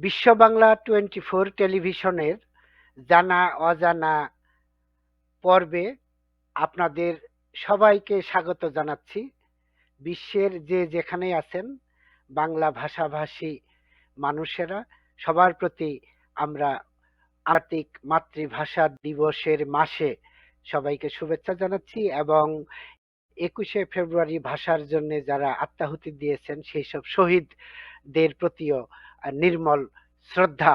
বিশ্ব বাংলা 24 টেলিভিশনের জানা অজানা পর্বে আপনাদের সবাইকে স্বাগত জানাচ্ছি। বিশ্বের যে যেখানেই আছেন বাংলা ভাষাভাষী মানুষেরা সবার প্রতি আমরা আন্তর্জাতিক মাতৃভাষা দিবসের মাসে সবাইকে শুভেচ্ছা জানাচ্ছি এবং 21শে ফেব্রুয়ারি ভাষার জন্য যারা আত্মাহুতি দিয়েছেন সেই সব শহীদদের প্রতিও নির্মল শ্রদ্ধা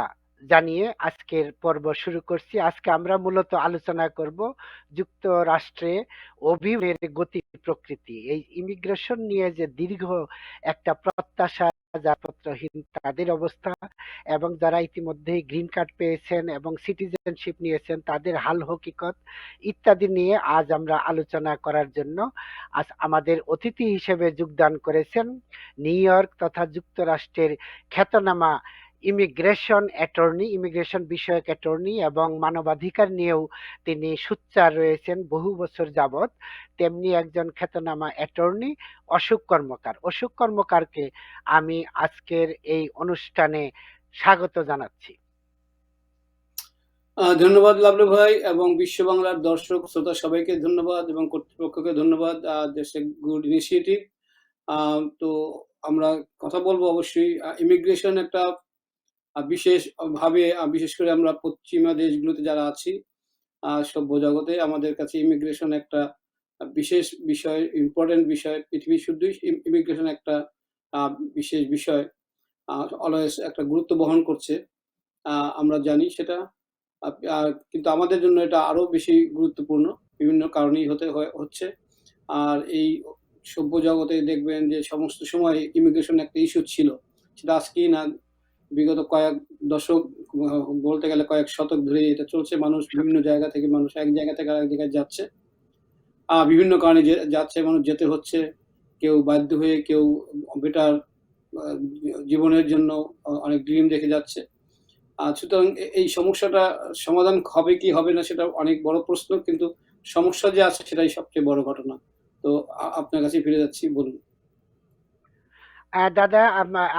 জানিয়ে আজকের পর্ব শুরু করছি। আজকে আমরা মূলত আলোচনা করব যুক্তরাষ্ট্রে অভিবাসনের গতি প্রকৃতি, এই ইমিগ্রেশন নিয়ে যে দীর্ঘ একটা প্রত্যাশা, যাত্রাপত্রহীন তাদের অবস্থা এবং যারা ইতিমধ্যেই গ্রিন কার্ড পেয়েছেন এবং সিটিজেনশিপ নিয়েছেন তাদের হাল হকিকত ইত্যাদি নিয়ে আজ আমরা আলোচনা করার জন্য আজ আমাদের অতিথি হিসেবে যোগদান করেছেন নিউ ইয়র্ক তথা যুক্তরাষ্ট্রের খ্যাতনামা ইমিগ্রেশন বিষয়ক অ্যাটর্নি এবং মানবাধিকার নিয়েও তিনি সোচ্চার রয়েছেন বহু বছর যাবৎ। তেমনি একজন খ্যাতনামা অ্যাটর্নি অশোক কর্মকারকে আমি আজকের এই অনুষ্ঠানে স্বাগত জানাচ্ছি। ধন্যবাদ লাবলু ভাই এবং বিশ্ব বাংলার দর্শক শ্রোতা সবাইকে ধন্যবাদ এবং কর্তৃপক্ষকে ধন্যবাদ। দেশে গুড ইনিশিয়েটিভ। তো আমরা কথা বলবো অবশ্যই ইমিগ্রেশন একটা বিশেষ ভাবে, বিশেষ করে আমরা পশ্চিমা দেশগুলোতে যারা আছি সভ্য জগতে আমাদের কাছে ইমিগ্রেশন একটা বিশেষ বিষয়, ইম্পর্টেন্ট বিষয়। পৃথিবী শুদ্ধই ইমিগ্রেশন একটা বিশেষ বিষয়, অলওয়েজ একটা গুরুত্ব বহন করছে। আমরা জানি সেটা, কিন্তু আমাদের জন্য এটা আরো বেশি গুরুত্বপূর্ণ বিভিন্ন কারণেই হচ্ছে। আর এই সভ্য জগতে দেখবেন যে সমস্ত সময় ইমিগ্রেশন একটা ইস্যু ছিল, সেটা আজকেই না, বিগত কয়েক দশক, বলতে গেলে কয়েক শতক ধরে এটা চলছে। মানুষ বিভিন্ন জায়গা থেকে, মানুষ এক জায়গা থেকে আরেক জায়গায় যাচ্ছে, বিভিন্ন কারণে যাচ্ছে, মানুষ যেতে হচ্ছে, কেউ বাধ্য হয়ে, কেউ বেটার জীবনের জন্য অনেক ড্রিম দেখে যাচ্ছে। সুতরাং এই সমস্যাটা সমাধান হবে কি হবে না সেটা অনেক বড় প্রশ্ন, কিন্তু সমস্যা যে আছে সেটাই সবচেয়ে বড় ঘটনা। তো আপনার কাছে ফিরে যাচ্ছি, বলুন। দাদা,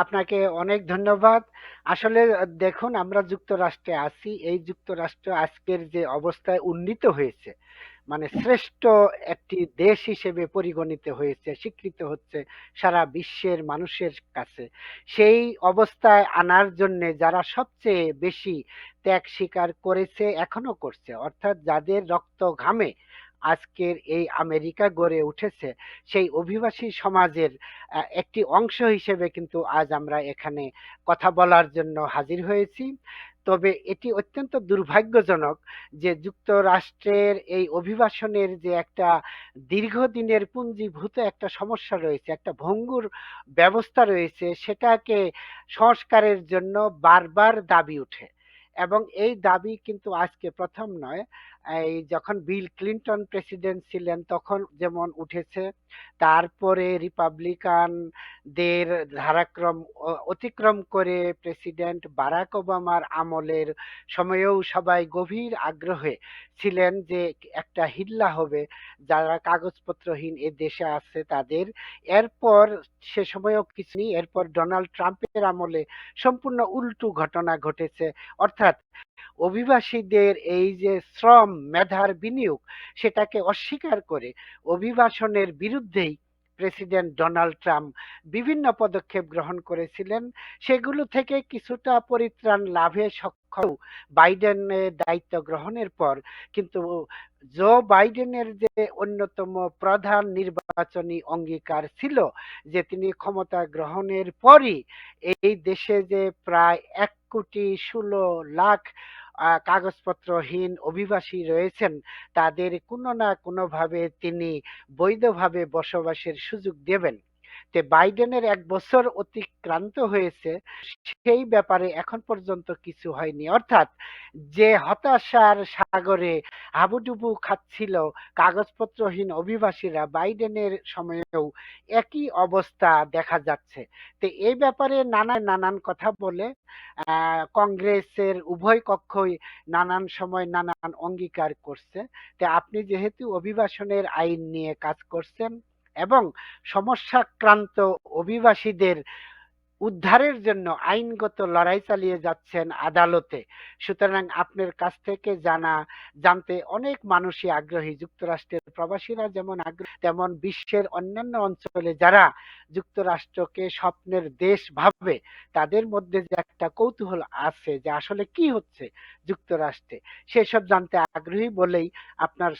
আপনাকে অনেক ধন্যবাদ। আসলে দেখুন, আমরা যুক্তরাষ্ট্রে আছি, এই যুক্তরাষ্ট্র আজকের যে অবস্থায় উন্নীত হয়েছে, মানে শ্রেষ্ঠ একটি দেশ হিসেবে পরিগণিত হয়েছে, স্বীকৃত হচ্ছে সারা বিশ্বের মানুষের কাছে। সেই অবস্থায় আনার জন্য যারা সবচেয়ে বেশি ত্যাগ স্বীকার করেছে, এখনো করছে, অর্থাৎ যাদের রক্ত ঘামে আজকের এই আমেরিকা গড়ে উঠেছে, সেই অভিবাসী সমাজের একটি অংশ হিসেবে কিন্তু আজ আমরা এখানে কথা বলার জন্য হাজির হয়েছি। তবে এটি অত্যন্ত দুর্ভাগ্যজনক যে যুক্তরাষ্ট্রের এই অভিবাসনের যে একটা দীর্ঘদিনের পুঞ্জীভূত একটা সমস্যা রয়েছে, একটা ভঙ্গুর ব্যবস্থা রয়েছে, সেটাকে সংস্কারের জন্য বারবার দাবি উঠে এবং এই দাবি কিন্তু আজকে প্রথম নয়। এই যখন বিল ক্লিন্টন প্রেসিডেন্ট ছিলেন তখন যেমন উঠেছে, তারপরে রিপাবলিকানদের ধারাক্রম অতিক্রম করে প্রেসিডেন্ট বারাক ওবামার আমলের সময়েও সবাই গভীর আগ্রহে ছিলেন যে একটা হিল্লা হবে যারা কাগজপত্রহীন এ দেশে আছে তাদের। এরপর সে সময়ও কিছু নেই, এরপর ডোনাল্ড ট্রাম্পের আমলে সম্পূর্ণ উল্টো ঘটনা ঘটেছে। অর্থাৎ অভিবাসীদের এই যে শ্রম মেধার বিনিয়োগ, সেটাকে অস্বীকার করে অভিবাসনের বিরুদ্ধেই প্রেসিডেন্ট ডোনাল্ড ট্রাম্প বিভিন্ন পদক্ষেপ গ্রহণ করেছিলেন। সেগুলো থেকে কিছুটা পরিত্রাণ লাভে সক্ষম বাইডেনের দায়িত্ব গ্রহণের পর। কিন্তু জো বাইডেনের যে অন্যতম প্রধান নির্বাচনী অঙ্গীকার ছিল যে তিনি ক্ষমতা গ্রহণের পরই এই দেশে যে প্রায় 1,16,00,000 কাগজপত্রহীন অভিবাসী রয়েছেন তাদের কোনো না কোনোভাবে তিনি বৈধভাবে বসবাসের সুযোগ দেবেন। তে বাইডেনের 1 বছর অতিক্রান্ত হয়েছে, সেই ব্যাপারে এখন পর্যন্ত কিছু হয়নি। অর্থাৎ যে হতাশার সাগরে হাবুডুবু খাচ্ছিল কাগজপত্রহীন অভিবাসীরা, বাইডেনের সময়েও একই অবস্থা দেখা যাচ্ছে। তো এই ব্যাপারে নানান কথা বলে কংগ্রেসের উভয় কক্ষই নানান সময় নানান অঙ্গীকার করছে। তো আপনি যেহেতু অভিবাসনের আইন নিয়ে কাজ করছেন এবং সমস্যাক্রান্ত অভিবাসীদের উদ্ধারের জন্য আইনগত লড়াই চালিয়ে যাচ্ছেন আদালতে। সুতরাং আপনার কাছ থেকে জানতে অনেক মানুষই আগ্রহী। যুক্তরাষ্ট্রের প্রবাসীরা যেমন আগ্রহী, তেমন বিশ্বের অন্যান্য অঞ্চলে যারা যুক্তরাষ্ট্রকে স্বপ্নের দেশ ভাবে, তাদের মধ্যে যে একটা কৌতূহল আছে যে আসলে কি হচ্ছে যুক্তরাষ্ট্রে, সেসব জানতে আগ্রহী বলেই আপনার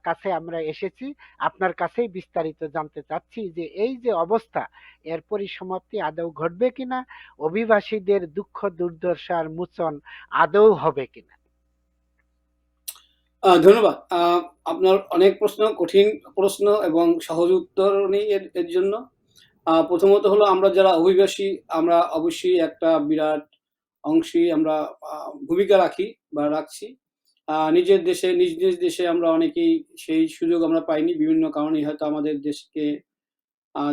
কাছে আমরা এসেছি। আপনার কাছেই বিস্তারিত জানতে চাচ্ছি যে এই যে অবস্থা, এর পরিসমাপ্তি আদৌ ঘটবে কিনা, অভিবাসীদের দুঃখ দুর্দশার মোচন আদৌ হবে কিনা। ধন্যবাদ। আপনার অনেক প্রশ্ন, কঠিন প্রশ্ন এবং সহজ উত্তর নেই এর জন্য। প্রথমত হলো আমরা যারা অভিবাসী, আমরা অবশ্যই একটা বিরাট অংশই আমরা ভূমিকা রাখি বা রাখছি। নিজের দেশে নিজ দেশে আমরা অনেকেই সেই সুযোগ আমরা পাইনি। বিভিন্ন কারণেই হয়তো আমাদের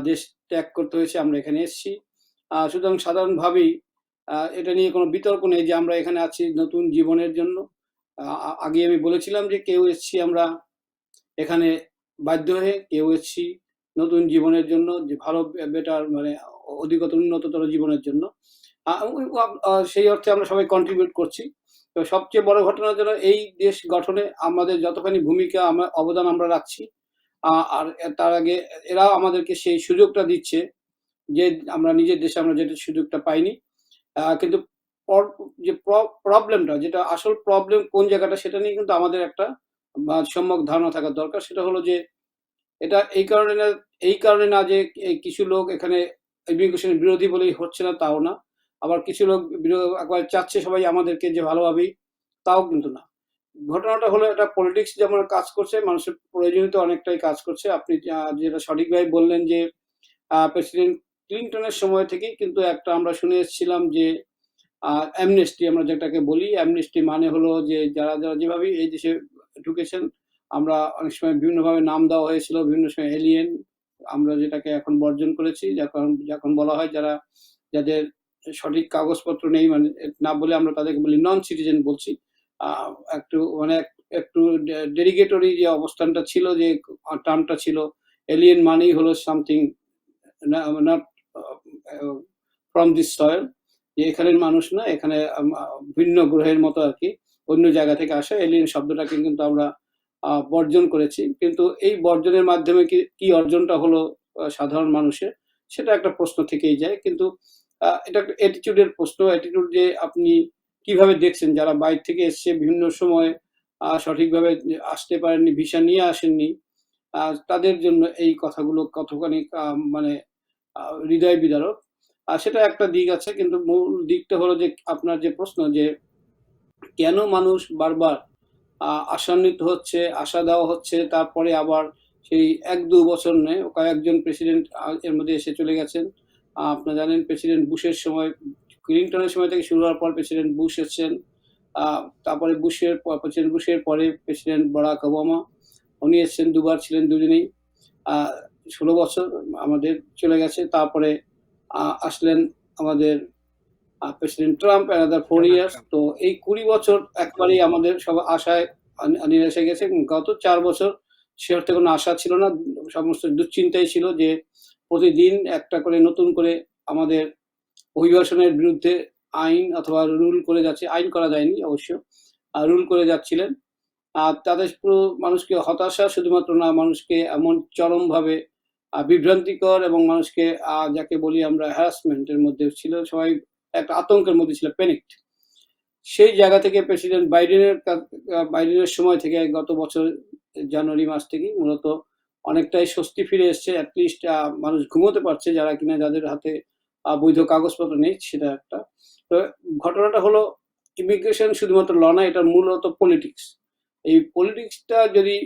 দেশ ত্যাগ করতে হয়েছে, আমরা এখানে এসেছি। সুতরাং সাধারণভাবেই এটা নিয়ে কোনো বিতর্ক নেই যে আমরা এখানে আছি নতুন জীবনের জন্য। আগে আমি বলেছিলাম যে কেউ এসেছি আমরা এখানে বাধ্য হয়ে, কেউ এসেছি নতুন জীবনের জন্য, যে ভালো বেটার মানে অধিকতর উন্নততর জীবনের জন্য। সেই অর্থে আমরা সবাই কন্ট্রিবিউট করছি। তো সবচেয়ে বড় ঘটনা হলো এই দেশ গঠনে আমাদের যতখানি ভূমিকা অবদান আমরা রাখছি, আর তার আগে এরাও আমাদেরকে সেই সুযোগটা দিচ্ছে যে আমরা নিজের দেশে আমরা যেটা সুযোগটা পাইনি। কিন্তু পর যে প্রবলেমটা, যেটা আসল প্রবলেম কোন জায়গাটা, সেটা নিয়ে কিন্তু আমাদের একটা সম্যক ধারণা থাকা দরকার। সেটা হলো যে এটা এই কারণে না যে কিছু লোক এখানে ইমিগ্রেশন বিরোধী বলেই হচ্ছে না, তাও না। আবার কিছু লোক একবারে চাচ্ছে সবাই আমাদেরকে যে ভালোভাবেই, তাও কিন্তু না। ঘটনাটা হলো এটা পলিটিক্স যেমন কাজ করছে, মানুষের প্রয়োজনীয়তা অনেকটাই কাজ করছে। আপনি যেটা সঠিকভাবে বললেন যে প্রেসিডেন্ট ক্লিনটনের সময় থেকেই কিন্তু একটা আমরা শুনে এসেছিলাম যে অ্যামনেস্টি আমরা যেটাকে বলি, অ্যামনেস্টি মানে হলো যে যারা যেভাবে এই দেশে ঢুকেছেন, আমরা অনেক সময় বিভিন্নভাবে নাম দেওয়া হয়েছিল, বিভিন্ন সময় এলিয়েন আমরা যেটাকে এখন বর্জন করেছি। যখন বলা হয় যাদের সঠিক কাগজপত্র নেই, মানে না বলে আমরা তাদেরকে বলি নন সিটিজেন বলছি। একটু মানে একটু ডেরিগেটরি যে অবস্থানটা ছিল, যে টার্মটা ছিল, এলিয়েন মানেই হলো something not from this soil, যে এখানের মানুষ না, এখানে ভিন্ন গ্রহের মতো আর কি, অন্য জায়গা থেকে আসা। এলিয়েন শব্দটাকে কিন্তু আমরা বর্জন করেছি। কিন্তু এই বর্জনের মাধ্যমে কি অর্জনটা হলো সাধারণ মানুষের, সেটা একটা প্রশ্ন থেকেই যায়। কিন্তু এটা একটা অ্যাটিটিউডের প্রশ্ন। অ্যাটিটিউড যে আপনি কিভাবে দেখছেন, যারা বাইরে থেকে এসছে বিভিন্ন সময় সঠিকভাবে আসতে পারেননি, ভিসা নিয়ে আসেননি, তাদের জন্য এই কথাগুলো কতখানি মানে হৃদয় বিদারক। সেটা একটা দিক আছে, কিন্তু মূল দিকটা হলো যে আপনার যে প্রশ্ন যে কেন মানুষ বারবার আশান্বিত হচ্ছে, আশা দেওয়া হচ্ছে, তারপরে আবার সেই ১-২ বছর নয়, কয়েকজন প্রেসিডেন্ট এর মধ্যে এসে চলে গেছেন। আপনারা জানেন প্রেসিডেন্ট বুশের সময়, ক্লিনটনের সময় থেকে শুরু হওয়ার পর প্রেসিডেন্ট বুশ এসছেন। তারপরে প্রেসিডেন্ট বুশের পরে প্রেসিডেন্ট বারাক ওবামা, উনি এসছেন, দুবার ছিলেন দুজনেই। ১৬ বছর আমাদের চলে গেছে। তারপরে আসলেন আমাদের president Trump, another 4 Donald years. Trump. তো এই ২০ বছর একবারেই আমাদের সব আশায় নিরাশে গেছে। গত ৪ বছর সে অর্থে কোনো আশা ছিল না। সমস্ত দুশ্চিন্তাই ছিল যে প্রতিদিন একটা করে নতুন করে আমাদের অভিবাসনের বিরুদ্ধে আইন অথবা রুল করে যাচ্ছে। আইন করা যায়নি অবশ্য। রুল করে যাচ্ছিলেন। তাদের পুরো মানুষকে হতাশা শুধুমাত্র না, মানুষকে এমন চরমভাবে বিভ্রান্তিকর এবং মানুষকে যাকে বলি আমরা হ্যারাসমেন্ট এর মধ্যে ছিল। সবাই একটা আতঙ্কের মধ্যে ছিল, প্যানিকড। সেই জায়গা থেকে প্রেসিডেন্ট বাইডেনের সময় থেকে গত বছর জানুয়ারি মাস থেকেই মূলত অনেকটাই স্বস্তি ফিরে এসছে। এট লিস্ট মানুষ ঘুমোতে পারছে, যাদের হাতে বৈধ কাগজপত্র নেই, সেটা একটা। তো ঘটনাটা হলো ইমিগ্রেশন শুধুমাত্র ল না, এটা মূলত পলিটিক্স। এই পলিটিক্সটা যদি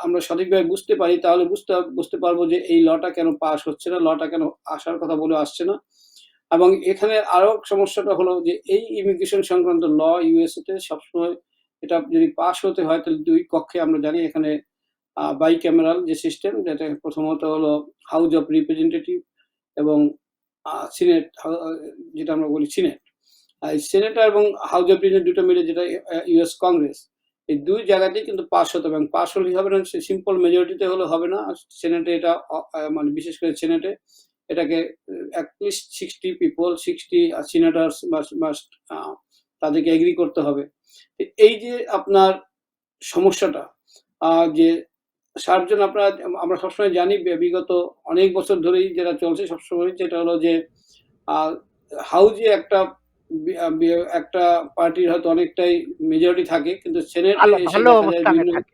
আমরা সঠিকভাবে বুঝতে পারি, তাহলে বুঝতে পারবো যে এই লটা কেন পাস হচ্ছে না, লটা কেন আসার কথা বলে আসছে না। এবং এখানে আরো সমস্যাটা হলো যে এই ইমিগ্রেশন সংক্রান্ত ল ইউএসএ তে সবসময় এটা যদি পাস হতে হয়, তাহলে ২ কক্ষে আমরা জানি এখানে বাইক্যামেরাল যে সিস্টেম, যেটা প্রথমত হলো হাউস অফ রিপ্রেজেন্টেটিভ এবং সিনেট, যেটা আমরা বলি সিনেট। সিনেটর এবং হাউস অফ রিপ্রেজেন্টেটিভ দুটো মিলে যেটা ইউএস কংগ্রেস, এই ২ জায়গাতেই কিন্তু পাস হতে হবে। এবং পাস হলেই হবে না, সিম্পল মেজরিটিতে হলে হবে না। সিনেটে এটা মানে বিশেষ করে সিনেটে এটাকে অ্যাটলিস্ট 60 পিপল, 60 সিনেটরস মাস্ট তাদেরকে এগ্রি করতে হবে। এই যে আপনার সমস্যাটা, যে 60 জন আমরা সবসময় জানি বিগত অনেক বছর ধরেই যেটা চলছে সবসময়, যেটা হলো যে হাউজে একটা পার্টির হয়তো অনেকটাই মেজরিটি থাকে, কিন্তু সেনেটে এসে ভালো দেখা যায় অবস্থানে বিভিন্ন থাকে।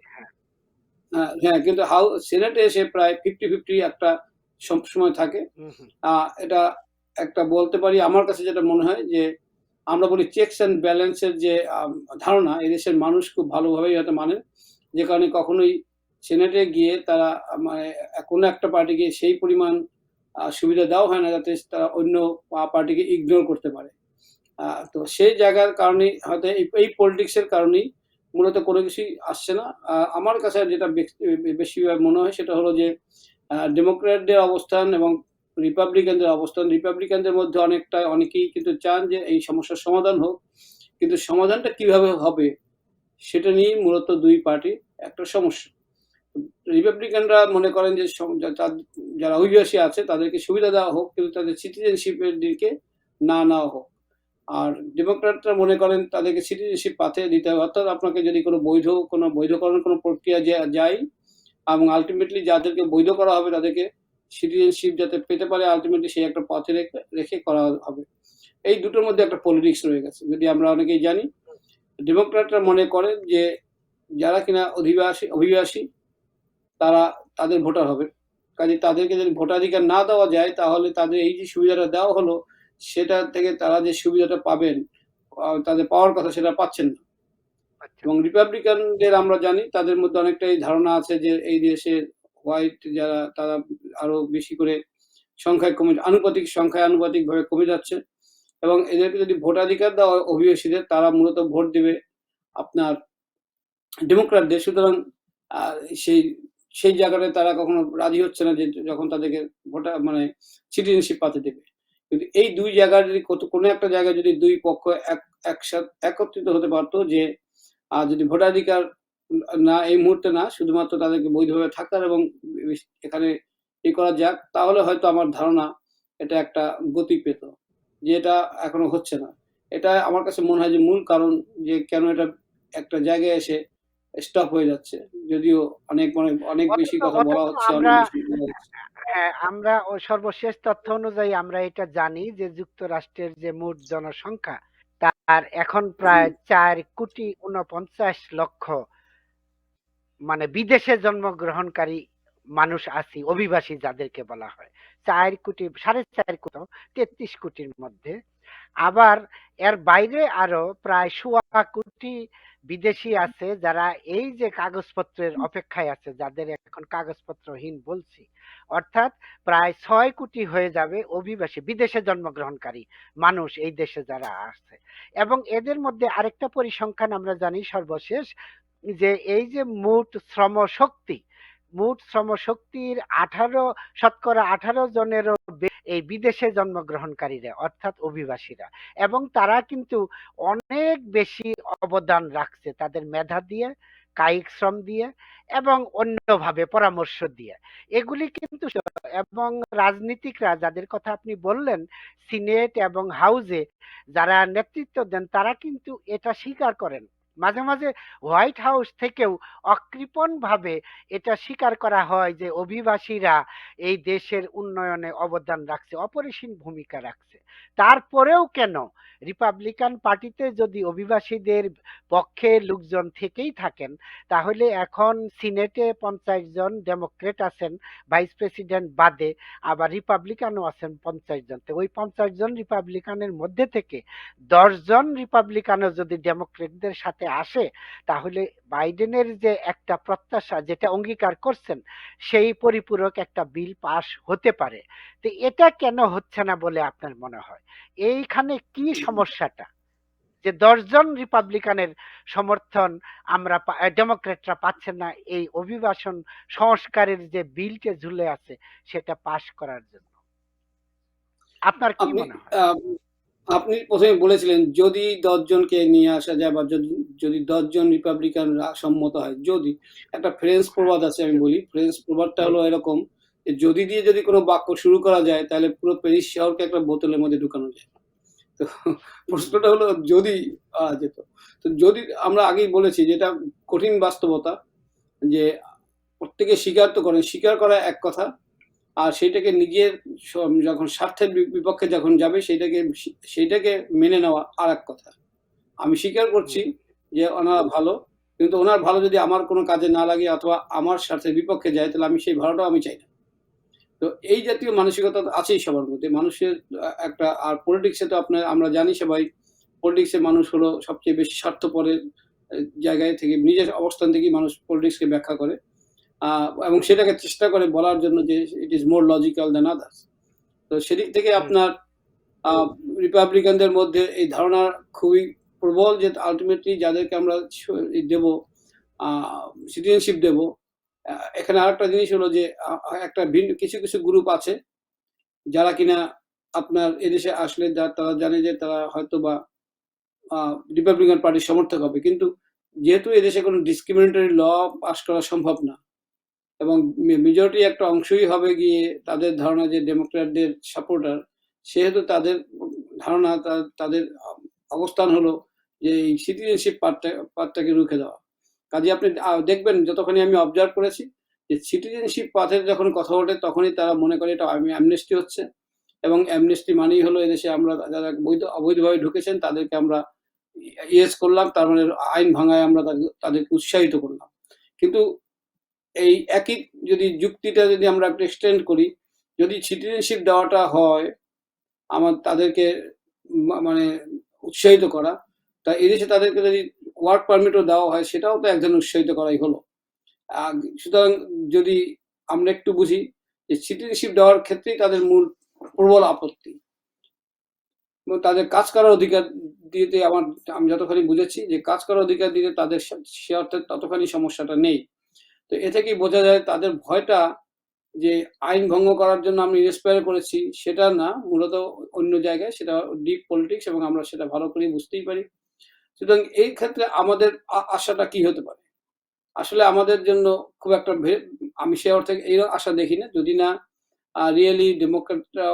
হ্যাঁ, কিন্তু সেনেটে এসে প্রায় 50-50 একটা সবসময় থাকে। হুম, হুম। এটা একটা বলতে পারি, আমার কাছে যেটা মনে হয় যে আমরা বলি চেকস অ্যান্ড ব্যালেন্সের যে ধারণা এদেশের মানুষ খুব ভালোভাবেই হয়তো মানেন। যে কারণে কখনোই সেনেটে গিয়ে তারা মানে কোনো একটা পার্টিকে সেই পরিমাণ সুবিধা দেওয়া হয় না যাতে তারা অন্য পার্টিকে ইগনোর করতে পারে। তো সেই জায়গার কারণেই হয়তো এই পলিটিক্স এর কারণেই মূলত কোনো কিছুই আসছে না। আমার কাছে যেটা বেশি মনে হয় সেটা হলো যে ডেমোক্র্যাটদের অবস্থান এবং রিপাবলিকানদের অবস্থান। রিপাবলিকানদের মধ্যে অনেকেই কিন্তু চান যে এই সমস্যার সমাধান হোক। কিন্তু সমাধানটা কিভাবে হবে সেটা নিয়েই মূলত ২ পার্টির একটা সমস্যা। রিপাবলিকানরা মনে করেন যে যারা অভিবাসী আছে তাদেরকে সুবিধা দেওয়া হোক, কিন্তু তাদের সিটিজেনশিপ এর দিকে না নেওয়া হোক। আর ডেমোক্র্যাটরা মনে করেন তাদেরকে সিটিজেনশিপ পাঠিয়ে দিতে হবে। অর্থাৎ আপনাকে যদি কোনো বৈধকরণের কোনো প্রক্রিয়া যায় এবং আল্টিমেটলি যাদেরকে বৈধ করা হবে তাদেরকে সিটিজেনশিপ যাতে পেতে পারে, আল্টিমেটলি সেই একটা পথে রেখে করা হবে। এই দুটোর মধ্যে একটা পলিটিক্স রয়ে গেছে। যদি আমরা অনেকেই জানি, ডেমোক্র্যাটরা মনে করেন যে যারা কিনা অভিবাসী তাদের ভোটার হবে। কাজেই তাদেরকে যদি ভোটাধিকার না দেওয়া যায় তাহলে তাদের এই যে সুবিধাটা দেওয়া হলো সেটা থেকে তারা যে সুবিধাটা পাবেন, তাদের পাওয়ার কথা সেটা পাচ্ছেন না। আচ্ছা। এবং রিপাবলিকানদের আমরা জানি তাদের মধ্যে অনেকটাই ধারণা আছে যে এই দেশের হোয়াইট যারা তারা আরো বেশি করে আনুপাতিকভাবে কমে যাচ্ছে এবং এদেরকে যদি ভোটাধিকার দেওয়া হয় অভিবাসীদের, তারা মূলত ভোট দেবে আপনার ডেমোক্র্যাটদের। সুতরাং সেই সেই জায়গাটায় তারা কখনো রাজি হচ্ছে না যে যখন তাদেরকে মানে সিটিজেনশিপ পাতে দেবে। কিন্তু এই ২ জায়গায় যদি কোনো একটা জায়গায় যদি ২ পক্ষ একত্রিত হতে পারতো যে যদি ভোটাধিকার না এই মুহূর্তে না, শুধুমাত্র তাদেরকে বৈধভাবে থাকার এবং এখানে করা যাক, তাহলে হয়তো আমার ধারণা এটা একটা গতি পেত। যেটা এখনো হচ্ছে না। এটা আমার কাছে মনে হয় যে মূল কারণ যে কেন এটা একটা জায়গায় এসে স্টপ হয়ে যাচ্ছে। যদিও অনেক বেশি কথা বলা অথচ হচ্ছে, অনেক আমরা বেশি বলা হচ্ছে। হ্যাঁ, আমরা সর্বশেষ তথ্য অনুযায়ী আমরা এটা জানি যে যুক্তরাষ্ট্রের যে মোট জনসংখ্যা তার এখন প্রায় 4,49,00,000 মানে বিদেশে জন্মগ্রহণকারী মানুষ আছি, অভিবাসী যাদেরকে বলা হয় 4 কোটি, 4.5 কোটি, 33 কোটির মধ্যে। আবার এর বাইরে আরো প্রায় 1.25 কোটি বিদেশি আছে যারা এই যে কাগজপত্রের অপেক্ষায় আছে, যাদের এখন কাগজপত্রহীন বলছি। অর্থাৎ প্রায় 6 কোটি হয়ে যাবে অভিবাসী বিদেশে জন্মগ্রহণকারী মানুষ এই দেশে যারা আছে। এবং এদের মধ্যে আরেকটা পরিসংখ্যান আমরা জানি সর্বশেষ, যে এই যে মোট শ্রমশক্তির 18% এই বিদেশে জন্মগ্রহণকারীরা অর্থাৎ অভিবাসীরা। এবং তারা কিন্তু অনেক বেশি অবদান রাখছে তাদের মেধা দিয়ে, কায়িক শ্রম দিয়ে এবং অন্যভাবে পরামর্শ দিয়ে। এগুলি কিন্তু এবং রাজনীতিকরা যাদের কথা আপনি বললেন সিনেট এবং হাউজে যারা নেতৃত্ব দেন তারা কিন্তু এটা স্বীকার করেন। মাঝে মাঝে হোয়াইট হাউস থেকেও অকৃপণ ভাবে এটা স্বীকার করা হয় যে অভিবাসীরা এই দেশের উন্নয়নে অবদান রাখছে, অপরিসীম ভূমিকা রাখছে। তারপরেও কেন রিপাবলিকান পার্টিতে যদি অভিবাসীদের পক্ষে লোকজন থেকেই থাকেন, তাহলে এখন সিনেটে 50 জন ডেমোক্রেট আছেন ভাইস প্রেসিডেন্ট বাদে, আবার রিপাবলিকানও আছেন 50 জন। তো ওই 50 জন রিপাবলিকানের মধ্যে থেকে 10 জন রিপাবলিকানও যদি ডেমোক্রেটদের সাথে আসে, তাহলে বাইডেনের যে একটা প্রত্যাশা যেটা অঙ্গীকার করছেন সেই পরিপূরক একটা বিল পাস হতে পারে। তো এটা কেন হচ্ছে না বলে আপনার মনে হয়? এইখানে কি সমস্যাটা যে 10 জন রিপাবলিকানের সমর্থন আমরা ডেমোক্রেটরা পাচ্ছেন না এই অভিবাসন সংস্কারের যে বিলটা ঝুলে আছে সেটা পাস করার জন্য? আপনার কি আপনি মনে হয়? আপনি ১ম এ বলেছিলেন যদি ১০ জনকে নিয়ে আসা যায় বা যদি ১০ জন রিপাবলিকানরা সম্মত হয়। যদি একটা ফ্রেঞ্চ হ্যাঁ, প্রবাদ আছে, আমি বলি। ফ্রেঞ্চ প্রবাদটা হলো এরকম যদি দিয়ে যদি কোনো বাক্য শুরু করা যায় তাহলে পুরো প্যারিস শহরকে একটা বোতলের মধ্যে ঢুকানো যায়। তো প্রশ্নটা হলো যদি যেত। তো যদি আমরা আগেই বলেছি যে এটা কঠিন বাস্তবতা যে প্রত্যেকে স্বীকার তো করেন। স্বীকার করা এক কথা। আর সেইটাকে নিজের যখন স্বার্থের বিপক্ষে যখন যাবে সেইটাকে মেনে নেওয়া আরেক কথা। আমি স্বীকার করছি যে ওনারা ভালো। কিন্তু ওনার ভালো যদি আমার কোনো কাজে না লাগে অথবা আমার স্বার্থের বিপক্ষে যায় তাহলে আমি সেই ভালোটাও আমি চাই না। তো এই জাতীয় মানসিকতা তো আছেই সবার মধ্যে। মানুষের একটা আর পলিটিক্সে তো আমরা জানি সবাই পলিটিক্সে মানুষ হলো সবচেয়ে বেশি স্বার্থপরের জায়গায় থেকে নিজের অবস্থান থেকেই মানুষ পলিটিক্সকে ব্যাখ্যা করে। এবং সেটাকে চেষ্টা করে বলার জন্য যে it is more logical than others. তো সেদিক থেকে আপনার রিপাবলিকানদের মধ্যে এই ধারণা খুবই প্রবল যে আল্টিমেটলি যাদেরকে আমরা দেব সিটিজেনশিপ দেব। এখানে আরেকটা জিনিস হলো যে একটা ভিন্ন কিছু গ্রুপ আছে যারা কিনা আপনার এদেশে আসলে তারা জানে যে তারা হয়তোবা রিপাবলিকান পার্টির সমর্থক হবে। কিন্তু যেহেতু এদেশে কোনো ডিসক্রিমিনেটরি ল পাস করা সম্ভব না এবং মেজরিটি একটা অংশই হবে গিয়ে তাদের ধারণা যে ডেমোক্র্যাটদের সাপোর্টার, সেহেতু তাদের ধারণা তাদের অবস্থান হলো যে এই সিটিজেনশিপ পার্টটাকে রুখে দেওয়া। কাজে আপনি দেখবেন যতখানি আমি অবজার্ভ করেছি যে সিটিজেনশিপ পাথের যখন কথা ওঠে তখনই তারা মনে করে এটা অ্যামনেস্টি হচ্ছে এবং অ্যামনেস্টি মানেই হলো এদেশে আমরা যারা অবৈধভাবে ঢুকেছেন তাদেরকে আমরা ইয়েস করলাম, তার মানে আইন ভাঙায় আমরা তাদেরকে উৎসাহিত করলাম। কিন্তু এই একই যদি যুক্তিটা যদি আমরা একটু এক্সটেন্ড করি, যদি সিটিজেনশিপ দেওয়াটা হয় তাদেরকে মানে উৎসাহিত করা, তা এদেশে তাদেরকে যদি ওয়ার্ক পারমিটও দেওয়া হয় সেটাও তো এক ধরনের উৎসাহিত করাই হলো। সুতরাং যদি আমরা একটু বুঝি যে সিটিজেনশিপ দেওয়ার ক্ষেত্রেই তাদের মূল প্রবল আপত্তি এবং তাদের কাজ করার অধিকার দিতে আমি যতখানি বুঝেছি যে কাজ করার অধিকার দিতে তাদের সে অর্থে ততখানি সমস্যাটা নেই। তো এ থেকেই বোঝা যায় তাদের ভয়টা যে আইন ভঙ্গ করার জন্য আমরা ইন্সপায়ার করেছি সেটা না, মূলত অন্য জায়গায় সেটা ডিপ পলিটিক্স এবং আমরা সেটা ভালো করে বুঝতেই পারি। সুতরাং এই ক্ষেত্রে আমাদের আশাটা কি হতে পারে? আসলে আমাদের জন্য খুব একটা আমি সে অর্থে এই আশা দেখি না যদি না রিয়েলি ডেমোক্রেটরা